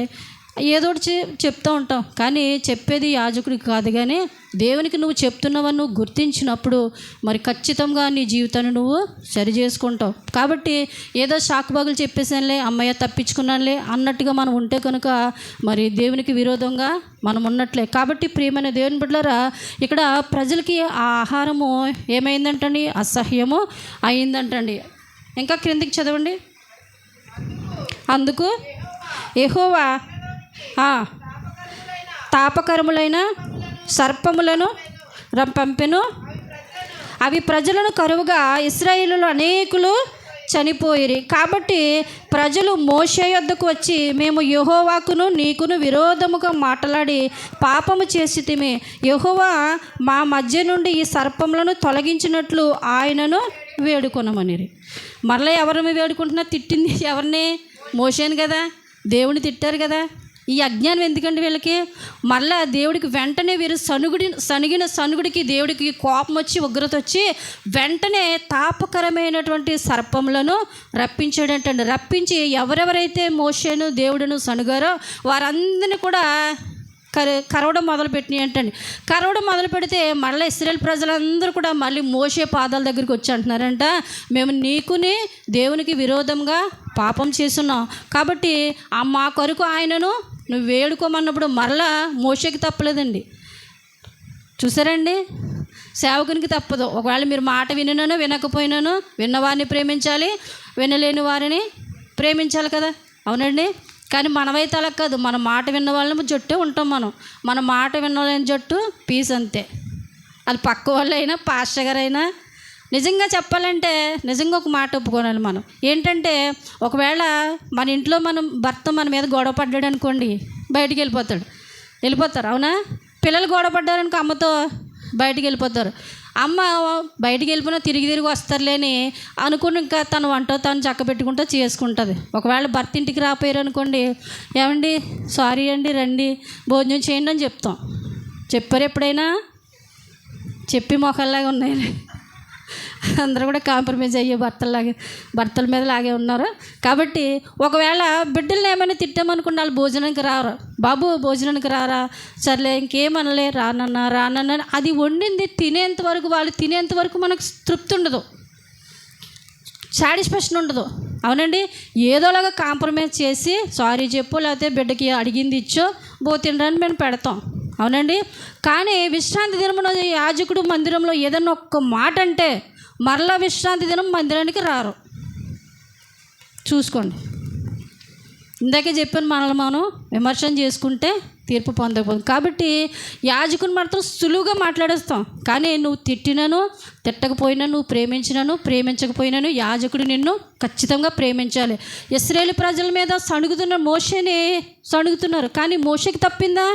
ఏదో ఒకటి చెప్తూ ఉంటాం. కానీ చెప్పేది యాజకుడికి కాదు, కానీ దేవునికి నువ్వు చెప్తున్నావని నువ్వు గుర్తించినప్పుడు మరి ఖచ్చితంగా నీ జీవితాన్ని నువ్వు సరి చేసుకుంటావు. కాబట్టి ఏదో షాకుబాగులు చెప్పేసానులే, అమ్మయ్య తప్పించుకున్నానులే అన్నట్టుగా మనం ఉంటే కనుక మరి దేవునికి విరోధంగా మనం ఉన్నట్లే. కాబట్టి ప్రియమైన దేవుని బిడ్డలారా, ఇక్కడ ప్రజలకి ఆ ఆహారము ఏమైందంటండి? అసహ్యము అయిందంటండి. ఇంకా క్రిందికి చదవండి. అందుకు యెహోవా తాపకరములైన సర్పములను పంపెను, అవి ప్రజలను కరువుగా ఇశ్రాయేలులో అనేకులు చనిపోయిరి. కాబట్టి ప్రజలు మోషే యొద్దకు వచ్చి, మేము యెహోవాకును నీకును విరోధముగా మాట్లాడి పాపము చేసితిమి. యెహోవా మా మధ్య నుండి ఈ సర్పములను తొలగించినట్లు ఆయనను వేడుకొనమనిరి. మరలా ఎవరిని వేడుకుంటున్నా? తిట్టింది ఎవరిని? మోషేను కదా. దేవుని తిట్టారు కదా. ఈ అజ్ఞానం ఎందుకండి వీళ్ళకి? మళ్ళా దేవుడికి వెంటనే వీరు సనిగిన సనుగుడికి దేవుడికి కోపం వచ్చి, ఉగ్రత వచ్చి వెంటనే తాపకరమైనటువంటి సర్పములను రప్పించాడంటండి. రప్పించి ఎవరెవరైతే మోషేను దేవుడును సనుగారో వారందరినీ కూడా కరవడం మొదలుపెట్టినాయి అంటండి. కరవడం మొదలు పెడితే మళ్ళీ ఇశ్రాయేల్ ప్రజలందరూ కూడా మళ్ళీ మోషే పాదాల దగ్గరికి వచ్చి అంటున్నారంట, మేము నీకుని దేవునికి విరోధంగా పాపం చేస్తున్నాం, కాబట్టి మా కొరకు ఆయనను నువ్వు వేడుకోమన్నప్పుడు మరలా మోషేకి తప్పలేదండి. చూసారండి, సేవకునికి తప్పదు. ఒకవేళ మీరు మాట వినను వినకపోయినాను విన్నవారిని ప్రేమించాలి, వినలేని వారిని ప్రేమించాలి కదా. అవునండి. కానీ మనమైతే అలా కాదు. మన మాట విన్న వాళ్ళని జట్టే ఉంటాం. మన మాట విన్నలేని జట్టు పీస్ అంతే. అది పక్క వాళ్ళైనా పాస్టర్ గారైనా. నిజంగా చెప్పాలంటే నిజంగా ఒక మాట ఒప్పుకోనాలి మనం. ఏంటంటే ఒకవేళ మన ఇంట్లో భర్త మన మీద గొడవ పడ్డాడు అనుకోండి, బయటికి వెళ్ళిపోతారు. అవునా? పిల్లలు గొడవ పడ్డారనుకో అమ్మతో బయటికి వెళ్ళిపోతారు. అమ్మ బయటికి వెళ్ళిపోయినా తిరిగి వస్తారులేని అనుకుని ఇంకా తను వంట తను చక్క పెట్టుకుంటూ చేసుకుంటుంది. ఒకవేళ భర్త ఇంటికి రాపోయారు అనుకోండి, ఏమండి సారీ అండి రండి భోజనం చేయండి అని చెప్తాం. చెప్పారు ఎప్పుడైనా? చెప్పి మొక్కల్లాగా ఉన్నాయి. అందరూ కూడా కాంప్రమైజ్ అయ్యే భర్తల మీద లాగే ఉన్నారు. కాబట్టి ఒకవేళ బిడ్డలను ఏమైనా తిట్టామనుకున్న వాళ్ళు భోజనానికి రారు. బాబు భోజనానికి రారా? సర్లే ఇంకేమనలే, రానన్నా అది వండింది వాళ్ళు తినేంత వరకు మనకు తృప్తి ఉండదు, సాటిస్ఫాక్షన్ ఉండదు. అవునండి. ఏదోలాగా కాంప్రమైజ్ చేసి సారీ చెప్పు, లేకపోతే బిడ్డకి అడిగింది ఇచ్చో తినడానికి మేము పెడతాం. అవునండి. కానీ విశ్రాంతి దినమున యాజకుడు మందిరంలో ఏదన్నా ఒక్క మాట అంటే మరలా విశ్రాంతి దినం మందిరానికి రారు. చూసుకోండి. ఇందాకే చెప్పాను, మనల్ని మనం విమర్శన చేసుకుంటే తీర్పు పొందకపోదు. కాబట్టి యాజకుని మాత్రం సులువుగా మాట్లాడేస్తాం. కానీ నువ్వు తిట్టకపోయినా, నువ్వు ప్రేమించకపోయినాను యాజకుడు నిన్ను ఖచ్చితంగా ప్రేమించాలి. ఇశ్రాయేలు ప్రజల మీద సణుగుతున్నారు. కానీ మోషేకి తప్పిందా?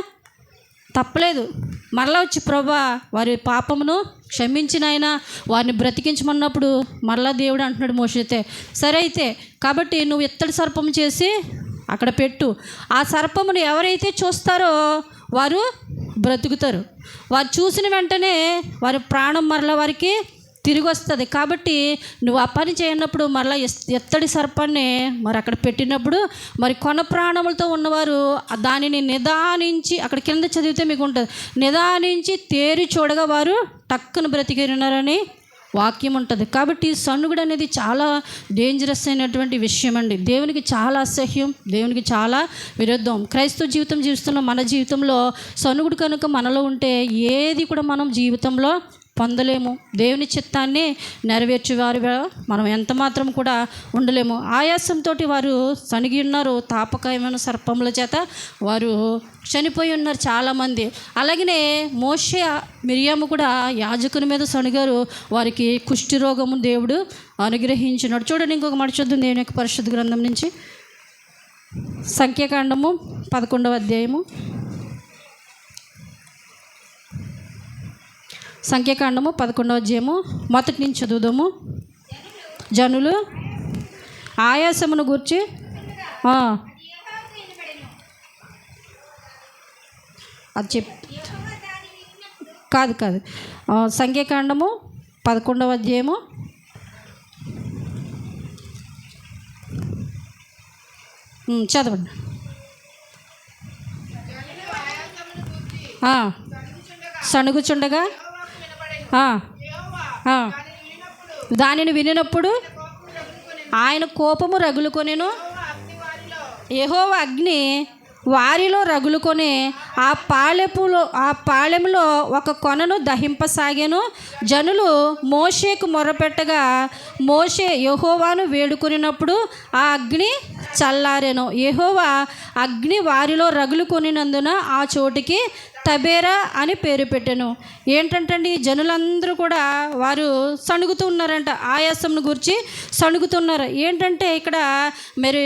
తప్పలేదు. మరలా వచ్చి ప్రభా వారి పాపమును క్షమించిన ఆయన వారిని బ్రతికించమన్నప్పుడు మరలా దేవుడు అంటున్నాడు మోషేతో, సరే అయితే కాబట్టి నువ్వు ఇత్తడి సర్పం చేసి అక్కడ పెట్టు. ఆ సర్పమును ఎవరైతే చూస్తారో వారు బ్రతుకుతారు. వారు చూసిన వెంటనే వారి ప్రాణం మరలా వారికి తిరిగి వస్తుంది. కాబట్టి నువ్వు ఆ పని చేయనప్పుడు మరలా ఎత్తడి సర్పాన్ని మరి అక్కడ పెట్టినప్పుడు మరి కొన ప్రాణములతో ఉన్నవారు దానిని నిదానించి, అక్కడ కింద చదివితే మీకు ఉంటుంది, నిదానించి తేరి చూడగా వారు టక్కున బ్రతికినారని వాక్యం ఉంటుంది. కాబట్టి సణుగుడు అనేది చాలా డేంజరస్ అయినటువంటి విషయం అండి. దేవునికి చాలా అసహ్యం, దేవునికి చాలా విరుద్ధం. క్రైస్తవ జీవితం జీవిస్తున్న మన జీవితంలో సణుగుడు కనుక మనలో ఉంటే ఏది కూడా మనం జీవితంలో పొందలేము. దేవుని చిత్తాన్ని నెరవేర్చేవారుగా మనం ఎంత మాత్రం కూడా ఉండలేము. ఆయాసంతో వారు సనిగి ఉన్నారు. తాపకమైన సర్పముల చేత వారు చనిపోయి ఉన్నారు చాలామంది. అలాగనే మోషే మిరియాము కూడా యాజకుని మీద సనిగారు. వారికి కుష్టి రోగము దేవుడు అనుగ్రహించినాడు. చూడండి, ఇంకొక మాట చూద్దాం దేవుని యొక్క పరిశుద్ధ గ్రంథం నుంచి. సంఖ్యాకాండము 11వ అధ్యాయము. సంఖ్యాకాండము 11వ అధ్యాయము మొదటి నుంచి చదువుదాము. జనులు ఆయాసమును గూర్చి అది కాదు సంఖ్యాకాండము 11వ అధ్యాయము చదవండి. సణుగుచుండగా దానిని వినినప్పుడు ఆయన కోపము రగులుకొనెను. యెహోవా అగ్ని వారిలో రగులుకొని ఆ పాళెంలో ఒక కొనను దహింపసాగాను. జనులు మోషేకు మొరపెట్టగా మోషే యెహోవాను వేడుకొనినప్పుడు ఆ అగ్ని చల్లారెను. యెహోవా అగ్ని వారిలో రగులుకొనినందున ఆ చోటికి తబేరా అని పేరు పెట్టాను. ఏంటంటే జనులందరూ కూడా వారు సణుగుతూ ఉన్నారంట, ఆయాసంను గురించి సణుగుతున్నారు. ఏంటంటే ఇక్కడ మరి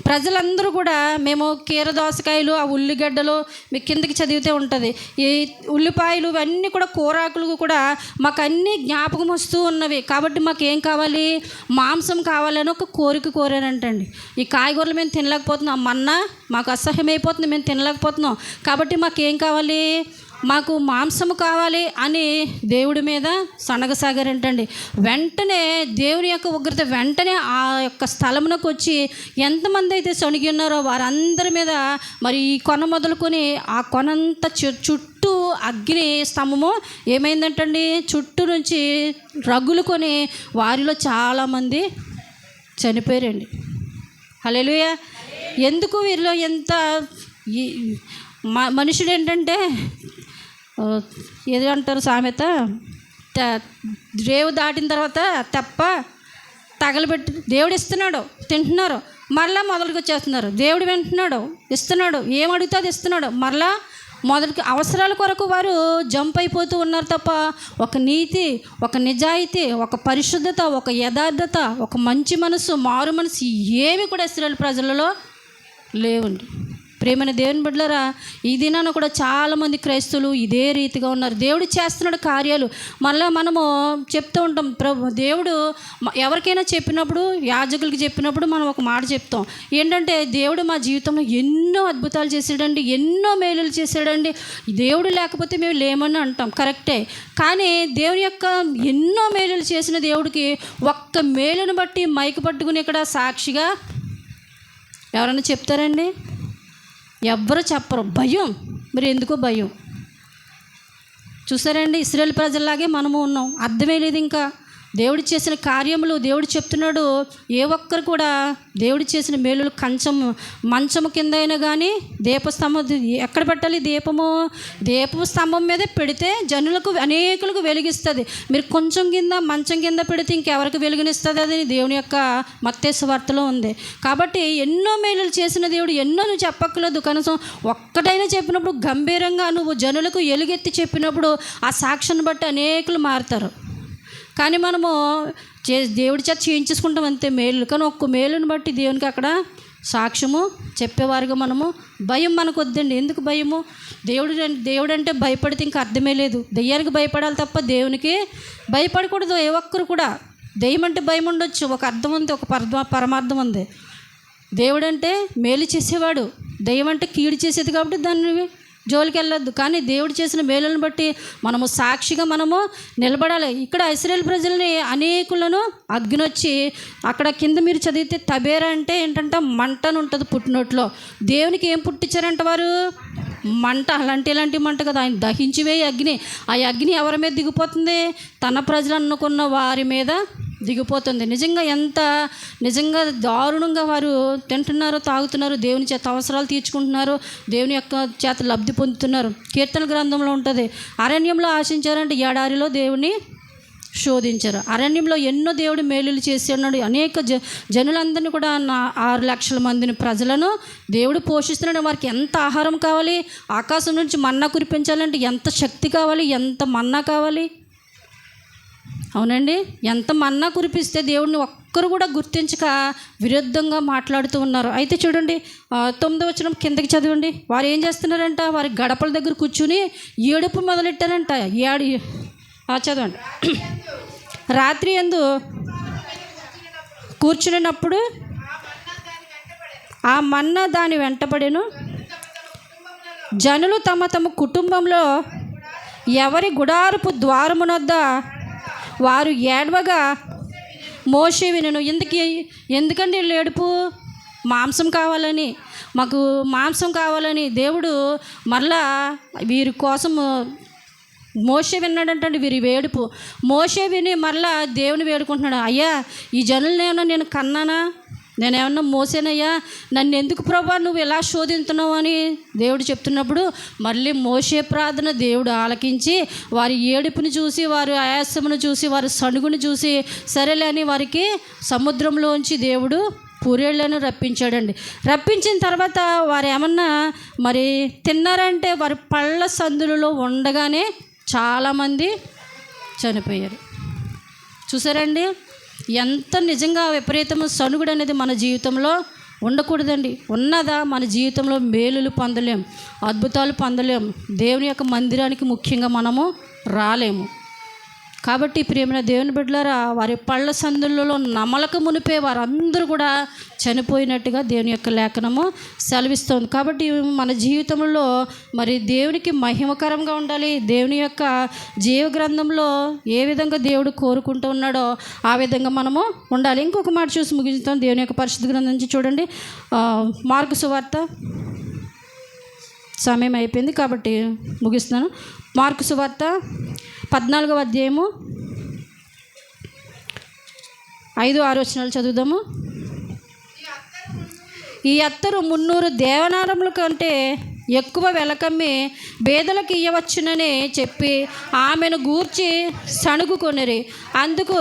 ప్రజలందరూ కూడా మేము కీరదోసకాయలు, ఆ ఉల్లిగడ్డలు మీ కిందకి చదివితే ఉంటుంది, ఈ ఉల్లిపాయలు ఇవన్నీ కూడా కూరాకులు కూడా మాకు అన్నీ జ్ఞాపకం వస్తూ ఉన్నవి. కాబట్టి మాకు ఏం కావాలి, మాంసం కావాలని ఒక కోరిక కోరానంటండి. ఈ కాయగూరలు మేము తినలేకపోతున్నాం, మన్నా మాకు అసహ్యమైపోతుంది, మేము తినలేకపోతున్నాం. కాబట్టి మాకు ఏం కావాలి, మాకు మాంసము కావాలి అని దేవుడి మీద సనగసాగారంటండి. వెంటనే దేవుని యొక్క ఉగ్రత వెంటనే ఆ యొక్క స్థలమునకు వచ్చి ఎంతమంది అయితే సణిగి ఉన్నారో వారందరి మీద మరి ఈ కొన మొదలుకొని ఆ కొనంత చుట్టూ అగ్ని స్తంభము ఏమైందంటండి, చుట్టూ నుంచి రగులుకొని వారిలో చాలామంది చనిపోయారండి. హల్లెలూయా. ఎందుకు వీరిలో ఎంత మనుషుడు ఏంటంటే ఏది అంటారు సామెత, రేవు దాటిన తర్వాత తెప్ప తగలబెట్టి దేవుడు ఇస్తున్నాడు, తింటున్నారు, మరలా మొదలుకి వచ్చేస్తున్నారు. దేవుడు వింటున్నాడు, ఇస్తున్నాడు, ఏం అడిగితే అది ఇస్తున్నాడు, మరలా మొదటికి అవసరాల కొరకు వారు జంప్ అయిపోతూ ఉన్నారు తప్ప ఒక నీతి, ఒక నిజాయితీ, ఒక పరిశుద్ధత, ఒక యథార్థత, ఒక మంచి మనసు, మారు మనసు ఏమి కూడా ఇశ్రాయేలు ప్రజలలో లేవండి. ప్రేమైన దేవుని బిడ్డలారా, ఈ దినాన కూడా చాలామంది క్రైస్తవులు ఇదే రీతిగా ఉన్నారు. దేవుడు చేస్తున్నాడు కార్యాలు. మళ్ళీ మనము చెప్తూ ఉంటాం, దేవుడు ఎవరికైనా చెప్పినప్పుడు, యాజకులకి చెప్పినప్పుడు మనం ఒక మాట చెప్తాం, ఏంటంటే దేవుడు మా జీవితంలో ఎన్నో అద్భుతాలు చేశాడండి, ఎన్నో మేలులు చేశాడండి, దేవుడు లేకపోతే మేము లేమని అంటాం. కరెక్టే. కానీ దేవుని యొక్క ఎన్నో మేలులు చేసిన దేవుడికి ఒక్క మేలును బట్టి మైకు పట్టుకుని ఇక్కడ సాక్షిగా ఎవరైనా చెప్తారండి? ఎవ్వరు చెప్పరు. భయం. మరి ఎందుకో భయం. చూసారండి, ఇశ్రాయేలు ప్రజల్లాగే మనము ఉన్నాం. అర్థమే లేదు ఇంకా దేవుడు చేసిన కార్యములు. దేవుడు చెప్తున్నాడు, ఏ ఒక్కరు కూడా దేవుడు చేసిన మేలులు మంచము కింద అయినా కానీ దీపస్తంభం ఎక్కడ పెట్టాలి, దీపపు స్తంభం మీదే పెడితే జనులకు అనేకులకు వెలిగిస్తుంది. మీరు కొంచెం కింద మంచం కింద పెడితే ఇంకెవరికి వెలుగునిస్తుంది? అది దేవుని యొక్క మత్తయి సువార్తలో ఉంది. కాబట్టి ఎన్నో మేలులు చేసిన దేవుడు ఎన్నో నువ్వు చెప్పక్కర్లేదు, కనీసం ఒక్కటైనా చెప్పినప్పుడు గంభీరంగా నువ్వు జనులకు ఎలుగెత్తి చెప్పినప్పుడు ఆ సాక్ష్యాన్ని బట్టి అనేకులు మారుతారు. కానీ మనము దేవుడి చేత చేయించేసుకుంటాం అంతే మేలు. కానీ ఒక్క మేలుని బట్టి దేవునికి అక్కడ సాక్ష్యము చెప్పేవారుగా మనము భయం మనకు వద్దండి. ఎందుకు భయము? దేవుడు అంటే భయపడితే ఇంకా అర్థమే లేదు. దెయ్యానికి భయపడాలి తప్ప దేవునికి భయపడకూడదు. ఏ ఒక్కరు కూడా. దెయ్యం అంటే భయం ఉండొచ్చు, ఒక అర్థం ఉంది, ఒక పరమార్థం ఉంది. దేవుడు అంటే మేలు చేసేవాడు, దెయ్యం అంటే కీడు చేసేది. కాబట్టి దాన్ని జోలికి వెళ్ళొద్దు. కానీ దేవుడు చేసిన మేలులను బట్టి మనము సాక్షిగా మనము నిలబడాలి. ఇక్కడ ఇశ్రాయేలు ప్రజల్ని అనేకులను అగ్నొచ్చి అక్కడ కింద మీరు చదివితే తబేరా అంటే ఏంటంటే మంట అని ఉంటుంది పుట్టినోట్లో. దేవునికి ఏం పుట్టించారంట వారు? మంట. ఇలాంటి మంట కదా, ఆయన దహించివే అగ్ని. ఆ అగ్ని ఎవరి మీద దిగిపోతుంది? తన ప్రజలు అనుకున్న వారి మీద దిగిపోతుంది. నిజంగా దారుణంగా వారు తింటున్నారు, తాగుతున్నారు, దేవుని చేత అవసరాలు తీర్చుకుంటున్నారు, దేవుని యొక్క చేత లబ్ధి పొందుతున్నారు. కీర్తన గ్రంథంలో ఉంటుంది, అరణ్యంలో ఆశించారంటే ఎడారిలో దేవుని శోధించారు. అరణ్యంలో ఎన్నో దేవుడు మేలులు చేసి ఉన్నాడు. అనేక జనులందరినీ కూడా 6 లక్షల మందిని ప్రజలను దేవుడు పోషిస్తున్నాడు. వారికి ఎంత ఆహారం కావాలి? ఆకాశం నుంచి మన్నా కురిపించాలంటే ఎంత శక్తి కావాలి, ఎంత మన్నా కావాలి? అవునండి, ఎంత మన్నా కురిపిస్తే దేవుడిని ఒక్కరు కూడా గుర్తించక విరుద్ధంగా మాట్లాడుతూ ఉన్నారు. అయితే చూడండి, 9వ వచనం కిందకి చదవండి. వారు ఏం చేస్తున్నారంట? వారి గడపల దగ్గర కూర్చుని ఏడుపు మొదలెట్టారంట. చదవండి. రాత్రి యందు కూర్చున్నప్పుడు ఆ మన్నా దాని వెంటబడెను. జనులు తమ తమ కుటుంబంలో ఎవరి గుడారపు ద్వారమునొద్ద వారు ఏడవగా మోషే వినెను. ఎందుకండి వీళ్ళు ఏడుపు? మాంసం కావాలని, మాకు మాంసం కావాలని దేవుడు మరలా వీరి కోసం మోషే విన్నాడంటండి. వీరి వేడుపు మోషే విని మరలా దేవుని వేడుకుంటున్నాడు. అయ్యా, ఈ జనులనేమన్నా నేను కన్నానా? నేనేమన్నా మోసేనయ్యా, నన్ను ఎందుకు ప్రభా నువ్వు ఎలా శోధిస్తున్నావు అని దేవుడు చెప్తున్నప్పుడు మళ్ళీ మోసే ప్రార్థన దేవుడు ఆలకించి వారి ఏడుపుని చూసి, వారి ఆయాసమును చూసి, వారి సణుగుని చూసి సరేలే అని వారికి సముద్రంలోంచి దేవుడు పూరేళ్లను రప్పించాడండి. రప్పించిన తర్వాత వారు ఏమన్నా మరి తిన్నారంటే వారి పళ్ళ సందులలో ఉండగానే చాలామంది చనిపోయారు. చూసారండి ఎంత నిజంగా విపరీతము సణుగుడు అనేది మన జీవితంలో ఉండకూడదండి. ఉన్నదా మన జీవితంలో మేలులు పొందలేం, అద్భుతాలు పొందలేం, దేవుని యొక్క మందిరానికి ముఖ్యంగా మనము రాలేము. కాబట్టి ప్రియమైన దేవుని బిడ్డలారా, వారి పళ్ళ సందులలో నమలక మునిపే వారందరూ కూడా చనిపోయినట్టుగా దేవుని యొక్క లేఖనము సెలవిస్తుంది. కాబట్టి మన జీవితంలో మరి దేవునికి మహిమకరంగా ఉండాలి. దేవుని యొక్క జీవ గ్రంథంలో ఏ విధంగా దేవుడు కోరుకుంటూ ఉన్నాడో ఆ విధంగా మనము ఉండాలి. ఇంకొక మాట చూసి ముగిస్తాం. దేవుని యొక్క పరిశుద్ధ గ్రంథం నుంచి చూడండి, మార్కు సువార్త. సమయం అయిపోయింది కాబట్టి ముగిస్తున్నాను. మార్కు సువార్త 14వ అధ్యాయము 5-6 వచనాలు చదువుదాము. ఈ అత్తరు 300 దేవనారముల కంటే ఎక్కువ వెలకమ్మి బేదలకు ఇయ్యవచ్చునని చెప్పి ఆమెను గూర్చి సణుగుకొనిరి. అందుకు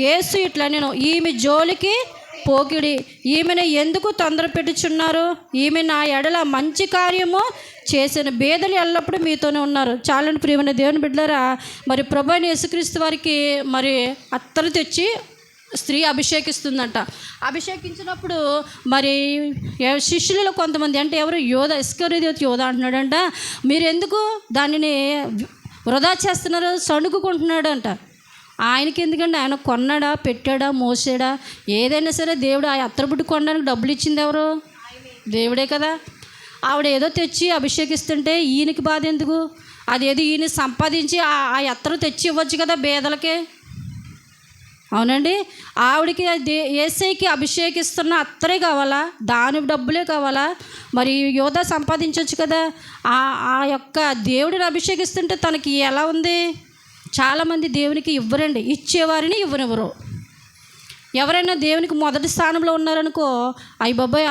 యేసు ఇట్లా, నేను ఈమె జోలికి పోకిడి, ఈమెను ఎందుకు తొందర పెట్టుచున్నారు? ఈమె నా ఎడల మంచి కార్యము చేసిన. బేదలు ఎల్లప్పుడూ మీతోనే ఉన్నారు. చాలని ప్రియమైన దేవుని బిడ్డలారా, మరి ప్రభువైన యేసుక్రీస్తు వారికి మరి అత్తరు తెచ్చి స్త్రీ అభిషేకిస్తుందంట. అభిషేకించినప్పుడు మరి శిష్యులలో కొంతమంది, అంటే ఎవరు, యోధ, ఇస్కరియోతు యోధ అంటున్నాడంట, మీరు ఎందుకు దానిని వృధా చేస్తున్నారు, సణుగుకుంటున్నాడు అంట. ఆయనకి ఎందుకంటే ఆయన కొన్నాడా, పెట్టాడా, మోసాడా? ఏదైనా సరే దేవుడు ఆ అత్తరుబుడ్డు కొనడానికి డబ్బులు ఇచ్చింది ఎవరు? దేవుడే కదా. ఆవిడ ఏదో తెచ్చి అభిషేకిస్తుంటే ఈయనకి బాధ ఎందుకు? అదేదో ఈయన సంపాదించి ఆ అత్తరు తెచ్చి ఇవ్వచ్చు కదా బేదలకే. అవునండి, ఆవిడకి యేసయ్యకి అభిషేకిస్తున్న అత్తరే కావాలా? దాని డబ్బులే కావాలా? మరి యోధ సంపాదించవచ్చు కదా. ఆ యొక్క దేవుడిని అభిషేకిస్తుంటే తనకి ఎలా ఉంది? చాలామంది దేవునికి ఇవ్వరండి, ఇచ్చేవారిని ఇవ్వనివ్వరు. ఎవరైనా దేవునికి మొదటి స్థానంలో ఉన్నారనుకో, అయ్యి బాబాయ్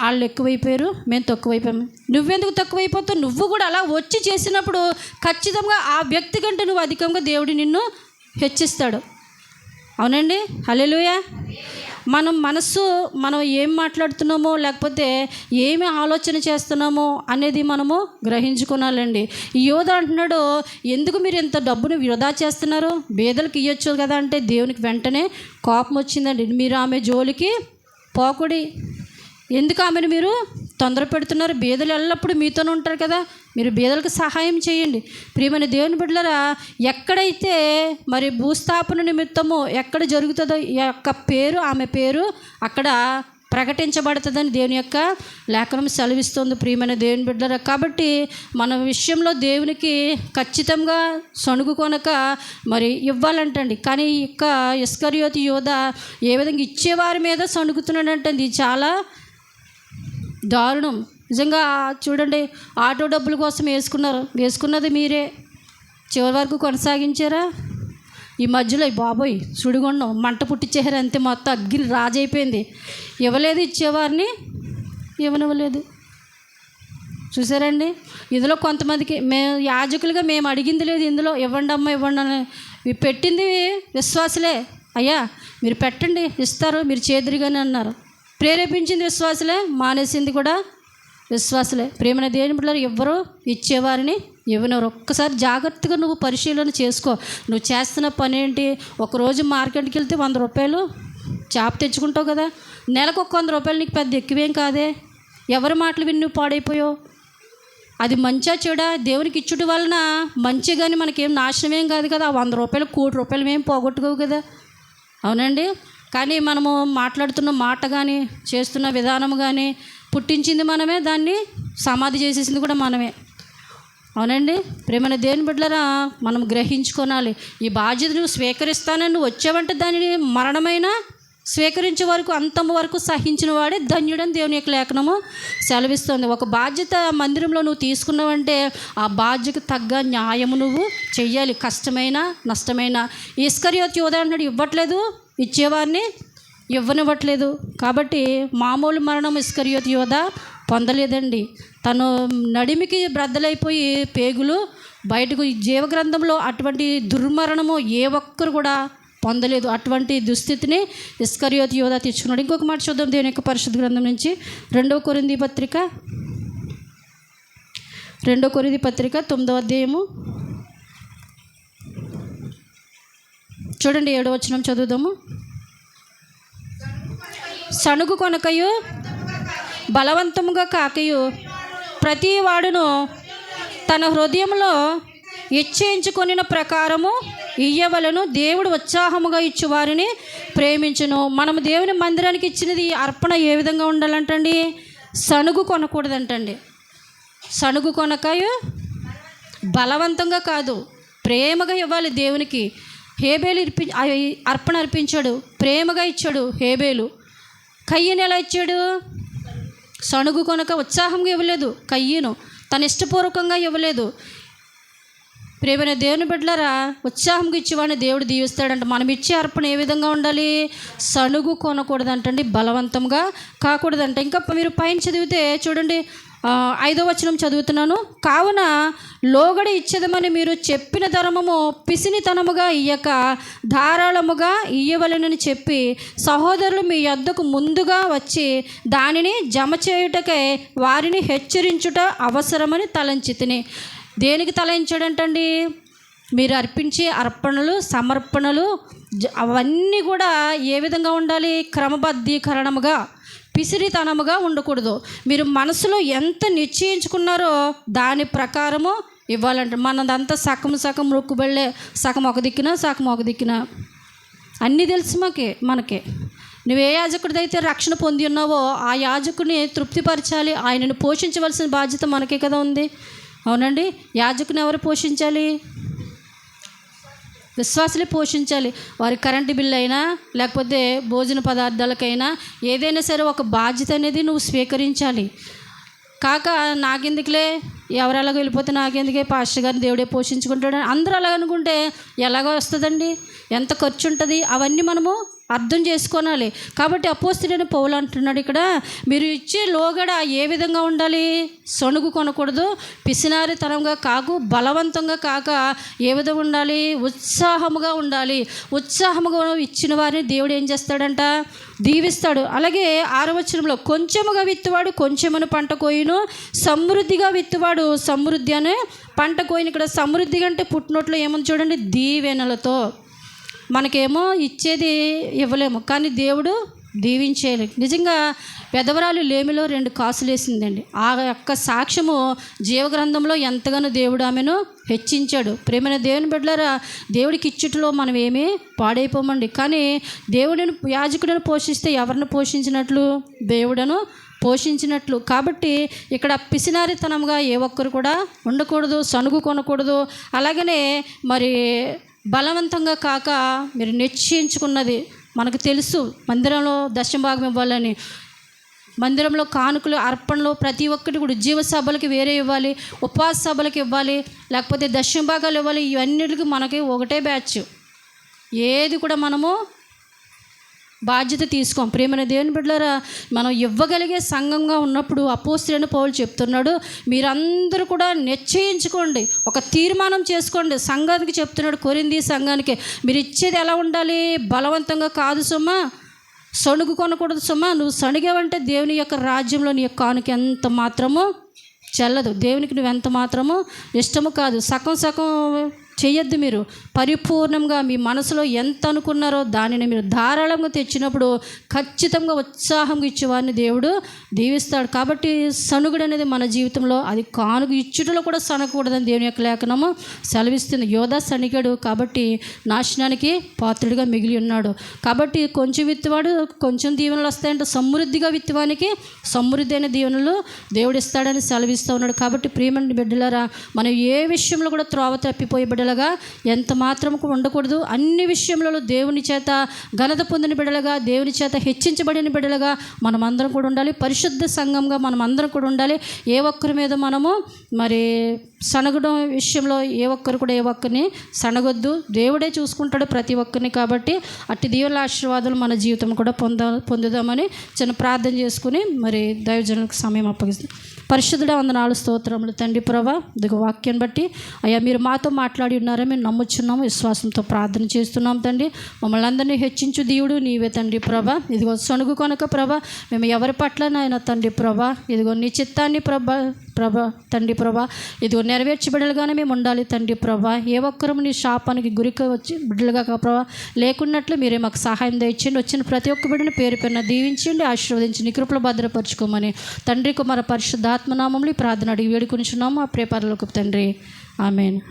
వాళ్ళు ఎక్కువైపోయారు, మేము తక్కువైపోయాము. నువ్వెందుకు తక్కువైపోతావు? నువ్వు కూడా అలా వచ్చి చేసినప్పుడు ఖచ్చితంగా ఆ వ్యక్తి కంటే నువ్వు అధికంగా దేవుడు నిన్ను హెచ్చిస్తాడు. అవునండి, హల్లెలూయా. మనం ఏం మాట్లాడుతున్నామో లేకపోతే ఏమి ఆలోచన చేస్తున్నామో అనేది మనము గ్రహించుకోనాలండి. ఈ యోధ అంటున్నాడు, ఎందుకు మీరు ఇంత డబ్బును వృధా చేస్తున్నారు? బేదలకు ఇవ్వచ్చు కదా అంటే దేవునికి వెంటనే కోపం వచ్చిందండి. మీరు ఆమె జోలికి పోకుడి, ఎందుకు ఆమెను మీరు తొందర పెడుతున్నారు? బేదలు ఎల్లప్పుడూ మీతోనే ఉంటారు కదా, మీరు బేదలకు సహాయం చేయండి. ప్రియమైన దేవుని బిడ్డలారా, ఎక్కడైతే మరి భూస్థాపన నిమిత్తము ఎక్కడ జరుగుతుందో ఈ యొక్క పేరు, ఆమె పేరు అక్కడ ప్రకటించబడుతుందని దేవుని యొక్క లేఖనం సెలవిస్తుంది. ప్రియమైన దేవుని బిడ్డలారా, కాబట్టి మన విషయంలో దేవునికి ఖచ్చితంగా సణుగు కొనక మరి ఇవ్వాలంటండి. కానీ ఈ యొక్క ఇస్కరియోతు యోధ ఏ విధంగా ఇచ్చేవారి మీద సణుగుతున్నాడంటండి. ఇది చాలా దారుణం నిజంగా. చూడండి, ఆటో డబ్బుల కోసం వేసుకున్నది మీరే, చివరి వరకు కొనసాగించారా? ఈ మధ్యలో బాబోయ్ సుడిగుండం మంట పుట్టించేసారు, అంతే, మొత్తం అగ్గిని రాజైపోయింది. ఇవ్వలేదు, ఇచ్చేవారిని ఇవ్వనివ్వలేదు. చూసారండి, ఇందులో కొంతమందికి యాజకులుగా మేము అడిగింది లేదు, ఇందులో ఇవ్వండి అమ్మ ఇవ్వండి అని పెట్టింది విశ్వాసులే. అయ్యా మీరు పెట్టండి, ఇస్తారు, మీరు చేదురుగానే అన్నారు. ప్రేరేపించింది విశ్వాసులే, మానేసింది కూడా విశ్వాసులే. ప్రేమైన దేవుని బిడ్డలారా, ఎవ్వరూ ఇచ్చేవారిని ఇవ్వనరు. ఒక్కసారి జాగ్రత్తగా నువ్వు పరిశీలన చేసుకో. నువ్వు చేస్తున్న పని ఏంటి? ఒకరోజు మార్కెట్కి వెళ్తే 100 రూపాయలు చేప తెచ్చుకుంటావు కదా, నెలకు 100 రూపాయలు నీకు పెద్ద ఎక్కువేం కాదే. ఎవరి మాటలు విని నువ్వు పాడైపోయావు? అది మంచా చెడా? దేవునికి ఇచ్చుట వలన మంచి, కానీ మనకేం నాశనమేం కాదు కదా. 100 రూపాయలు 1 కోటి రూపాయలు మేము పోగొట్టుకోవు కదా. అవునండి, కానీ మనము మాట్లాడుతున్న మాట కానీ చేస్తున్న విధానం కానీ పుట్టించింది మనమే, దాన్ని సమాధి చేసేసింది కూడా మనమే. అవునండి, ప్రేమైన దేవుని బిడ్డలారా, మనం గ్రహించుకోనాలి. ఈ బాధ్యత నువ్వు స్వీకరిస్తానని నువ్వు వచ్చావంటే దానిని మరణమైనా స్వీకరించే వరకు, అంతము వరకు సహించిన వాడే ధన్యుడని దేవుని యొక్క లేఖనము సెలవిస్తుంది. ఒక బాధ్యత మందిరంలో నువ్వు తీసుకున్నావంటే ఆ బాధ్యతకు తగ్గ న్యాయము నువ్వు చెయ్యాలి, కష్టమైన నష్టమైన. ఇస్కరియోతు యోధ అంటున్నాడు, ఇవ్వట్లేదు, ఇచ్చేవారిని ఇవ్వనివ్వట్లేదు. కాబట్టి మామూలు మరణం ఇస్కరియోతు యోధ పొందలేదండి. తను నడిమికి బ్రద్దలైపోయి పేగులు బయటకు జీవగ్రంథంలో అటువంటి దుర్మరణము ఏ ఒక్కరు కూడా పొందలేదు. అటువంటి దుస్థితిని ఇస్కరియోతు యోధ తెచ్చుకున్నాడు. ఇంకొక మాట చూద్దాం దేవుని యొక్క పరిశుద్ధ గ్రంథం నుంచి 2 కొరింథీ పత్రిక 9వ అధ్యాయము చూడండి 7వ వచనం చదువుదాము. సణుగు కొనకయు బలవంతముగా కాకయు ప్రతి వాడును తన హృదయంలో ఇచ్చేయించుకొనిన ప్రకారము ఇయ్యవలను, దేవుడు ఉత్సాహముగా ఇచ్చు వారిని ప్రేమించును. మనము దేవుని మందిరానికి ఇచ్చినది అర్పణ ఏ విధంగా ఉండాలంటండి? సణుగు కొనకూడదంటండి. సణుగు కొనకయు బలవంతంగా కాదు, ప్రేమగా ఇవ్వాలి దేవునికి. హేబేలు అర్పణ అర్పించాడు, ప్రేమగా ఇచ్చాడు హేబేలు. కయ్యను ఎలా ఇచ్చాడు? సణుగు కొనక ఉత్సాహంగా ఇవ్వలేదు. కయ్యను తన ఇష్టపూర్వకంగా ఇవ్వలేదు. ప్రేమైన దేవుని బిడ్డలారా, ఉత్సాహంగా ఇచ్చేవాడిని దేవుడు దీవిస్తాడంట. మనం ఇచ్చే అర్పణ ఏ విధంగా ఉండాలి? సణుగు కొనకూడదంటండి, బలవంతంగా కాకూడదంట. ఇంకా మీరు పైన చదివితే చూడండి 5వ వచనం చదువుతున్నాను. కావున లోగడ ఇచ్చేదమని మీరు చెప్పిన ధర్మము పిసినితనముగా ఇయ్యక ధారాళముగా ఇయ్యవలెనని చెప్పి సహోదరులు మీ యొద్దకు ముందుగా వచ్చి దానిని జమ చేయుటకై వారిని హెచ్చరించుట అవసరమని తలంచితిని. దేనికి తలంచాడంటండి? మీరు అర్పించే అర్పణలు, సమర్పణలు అవన్నీ కూడా ఏ విధంగా ఉండాలి? క్రమబద్ధీకరణముగా, పిసిరితనముగా ఉండకూడదు. మీరు మనసులో ఎంత నిశ్చయించుకున్నారో దాని ప్రకారము ఇవ్వాలంట. మనదంతా సగం మొక్కుబళ్ళే, సగం ఒక దిక్కున సగం ఒక దిక్కున అన్నీ తెలుసు మనకి. నువ్వు ఏ యాజకుడిదైతే రక్షణ పొంది ఉన్నావో ఆ యాజకుడిని తృప్తిపరచాలి, ఆయనను పోషించవలసిన బాధ్యత మనకే కదా ఉంది. అవునండి. యాజకుని ఎవరు పోషించాలి? విశ్వాసులే పోషించాలి. వారి కరెంటు బిల్లు అయినా లేకపోతే భోజన పదార్థాలకైనా ఏదైనా సరే ఒక బాధ్యత అనేది నువ్వు స్వీకరించాలి. కాక నాకెందుకులే, ఎవరు అలాగో వెళ్ళిపోతే నాకెందుకే, పాస్టర్ గారిని దేవుడే పోషించుకుంటాడని అందరూ అలాగనుకుంటే ఎలాగో వస్తుందండి? ఎంత ఖర్చు ఉంటుంది? అవన్నీ మనము అర్థం చేసుకోనాలి. కాబట్టి అపోస్తలుడైన పౌలు అంటున్నాడు ఇక్కడ, మీరు ఇచ్చే లోగడ ఏ విధంగా ఉండాలి? సణుగు కొనకూడదు, పిసినారితనంగా కాకు, బలవంతంగా కాక ఏ విధంగా ఉండాలి? ఉత్సాహముగా ఉండాలి. ఉత్సాహముగా ఇచ్చిన వారిని దేవుడు ఏం చేస్తాడంట? దీవిస్తాడు. అలాగే 6వ వచనంలో కొంచెముగా విత్తువాడు కొంచెమును పంట కోయును, సమృద్ధిగా విత్తువాడు సమృద్ధి అనే పంట కోయిన. ఇక్కడ సమృద్ధిగా అంటే పుట్టినట్లు ఏమని చూడండి, దీవెనలతో. మనకేమో ఇచ్చేది ఇవ్వలేము, కానీ దేవుడు దీవించేయాలి. నిజంగా పెదవరాలు లేమిలో 2 కాసులు వేసిందండి. ఆ యొక్క సాక్ష్యము జీవగ్రంథంలో ఎంతగానో దేవుడు ఆమెను హెచ్చించాడు. ప్రేమైన దేవుని బిడ్డలారా, దేవుడికి ఇచ్చుటలో మనం ఏమీ పాడైపోమండి. కానీ దేవుడిని, యాజకుడిని పోషిస్తే ఎవరిని పోషించినట్లు? దేవుడను పోషించినట్లు. కాబట్టి ఇక్కడ పిసినారితనంగా ఏ ఒక్కరు కూడా ఉండకూడదు, సణుగు కొనకూడదు. అలాగనే మరి బలవంతంగా కాక మీరు నిశ్చయించుకున్నది. మనకు తెలుసు మందిరంలో దశమభాగం ఇవ్వాలని, మందిరంలో కానుకలు, అర్పణలు ప్రతి ఒక్కటి కూడా ఉజ్జీవ సభలకి వేరే ఇవ్వాలి, ఉపవాస సభలకు ఇవ్వాలి, లేకపోతే దశమభాగాలు ఇవ్వాలి. ఇవన్నిటికి మనకి ఒకటే బ్యాచ్. ఏది కూడా మనము బాధ్యత తీసుకోం. ప్రేమైన దేవుని బిడ్డలారా, మనం ఇవ్వగలిగే సంఘంగా ఉన్నప్పుడు అపోస్తలుడైన పౌలు చెప్తున్నాడు, మీరందరూ కూడా నిశ్చయించుకోండి, ఒక తీర్మానం చేసుకోండి. సంఘానికి చెప్తున్నాడు, కొరింథీ సంఘానికి, మీరు ఇచ్చేది ఎలా ఉండాలి? బలవంతంగా కాదు సుమా, సణుగు కొనకూడదు సుమా. నువ్వు సణిగావంటే దేవుని యొక్క రాజ్యంలో నీ యొక్క కానుక ఎంత మాత్రము చెల్లదు. దేవునికి నువ్వు ఎంత మాత్రము ఇష్టము కాదు. సగం చేయొద్దు. మీరు పరిపూర్ణంగా మీ మనసులో ఎంత అనుకున్నారో దానిని మీరు ధారాళంగా తెచ్చినప్పుడు ఖచ్చితంగా ఉత్సాహంగా ఇచ్చేవారిని దేవుడు దీవిస్తాడు. కాబట్టి సణుగుడు అనేది మన జీవితంలో అది కానుక ఇచ్చుటలో కూడా సనకూడదని దేవుని యొక్క లేఖనము సెలవిస్తుంది. యోధా సణిగాడు కాబట్టి నాశనానికి పాత్రుడిగా మిగిలి ఉన్నాడు. కాబట్టి కొంచెం విత్తువాడు కొంచెం దీవెనలు వస్తాయంటే సమృద్ధిగా విత్తువానికి సమృద్ధి అయిన దీవెనలు దేవుడు ఇస్తాడని సెలవిస్తూ ఉన్నాడు. కాబట్టి ప్రియమైన బిడ్డలారా, మనం ఏ విషయంలో కూడా త్రోవ తప్పిపోయే బిడ్డల బిడ్డలుగా ఎంత మాత్రముకు ఉండకూడదు. అన్ని విషయంలో దేవుని చేత ఘనత పొందిన బిడ్డలుగా, దేవుని చేత హెచ్చించబడిన బిడ్డలుగా మనం అందరం కూడా ఉండాలి. పరిశుద్ధ సంఘంగా మనం అందరం కూడా ఉండాలి. ఏ ఒక్కరి మీద మనము మరి సనగడం విషయంలో ఏ ఒక్కరిని సనగొద్దు. దేవుడే చూసుకుంటాడు ప్రతి ఒక్కరిని. కాబట్టి అట్టి దీవుల ఆశీర్వాదాలు మన జీవితం కూడా పొందుదామని చిన్న ప్రార్థన చేసుకుని మరి దైవజనులకు సమయం అప్పగిస్తాం. పరిశుద్ధుడా వందనాలు, స్తోత్రములు తండ్రి ప్రభా. ఇదిగో వాక్యం బట్టి అయ్యా మీరు మాతో మాట్లాడి ఉన్నారా, మేము నమ్ముచున్నాము, విశ్వాసంతో ప్రార్థన చేస్తున్నాం తండ్రి. మమ్మల్ని అందరినీ హెచ్చించు దేవుడు నీవే తండ్రి ప్రభా. ఇదిగో సొనుగు కొనక ప్రభా, మేము ఎవరి పట్లనైనా తండ్రి ప్రభా ఇదిగో నీ చిత్తాన్ని ప్రభా తండ్రి ప్రభా ఇదిగో నెరవేర్చబిడలుగానే మేము ఉండాలి తండ్రి ప్రభా. ఏ ఒక్కరూ నీ శాపానికి గురికి వచ్చి బిడ్డలుగా ప్రభా లేకున్నట్లు మీరే మాకు సహాయం దయచేయండి. వచ్చిన ప్రతి ఒక్క బిడ్డను పేరు పేరున దీవించండి, ఆశీర్వదించి నీ కృపలో భద్రపరచుకోమని తండ్రి కుమార పరిశుద్ధాత్మనామంలో ప్రార్థన అడిగి వేడుకొనిచున్నాము ఆ ప్రేపరలోకి తండ్రి. ఆమేన్.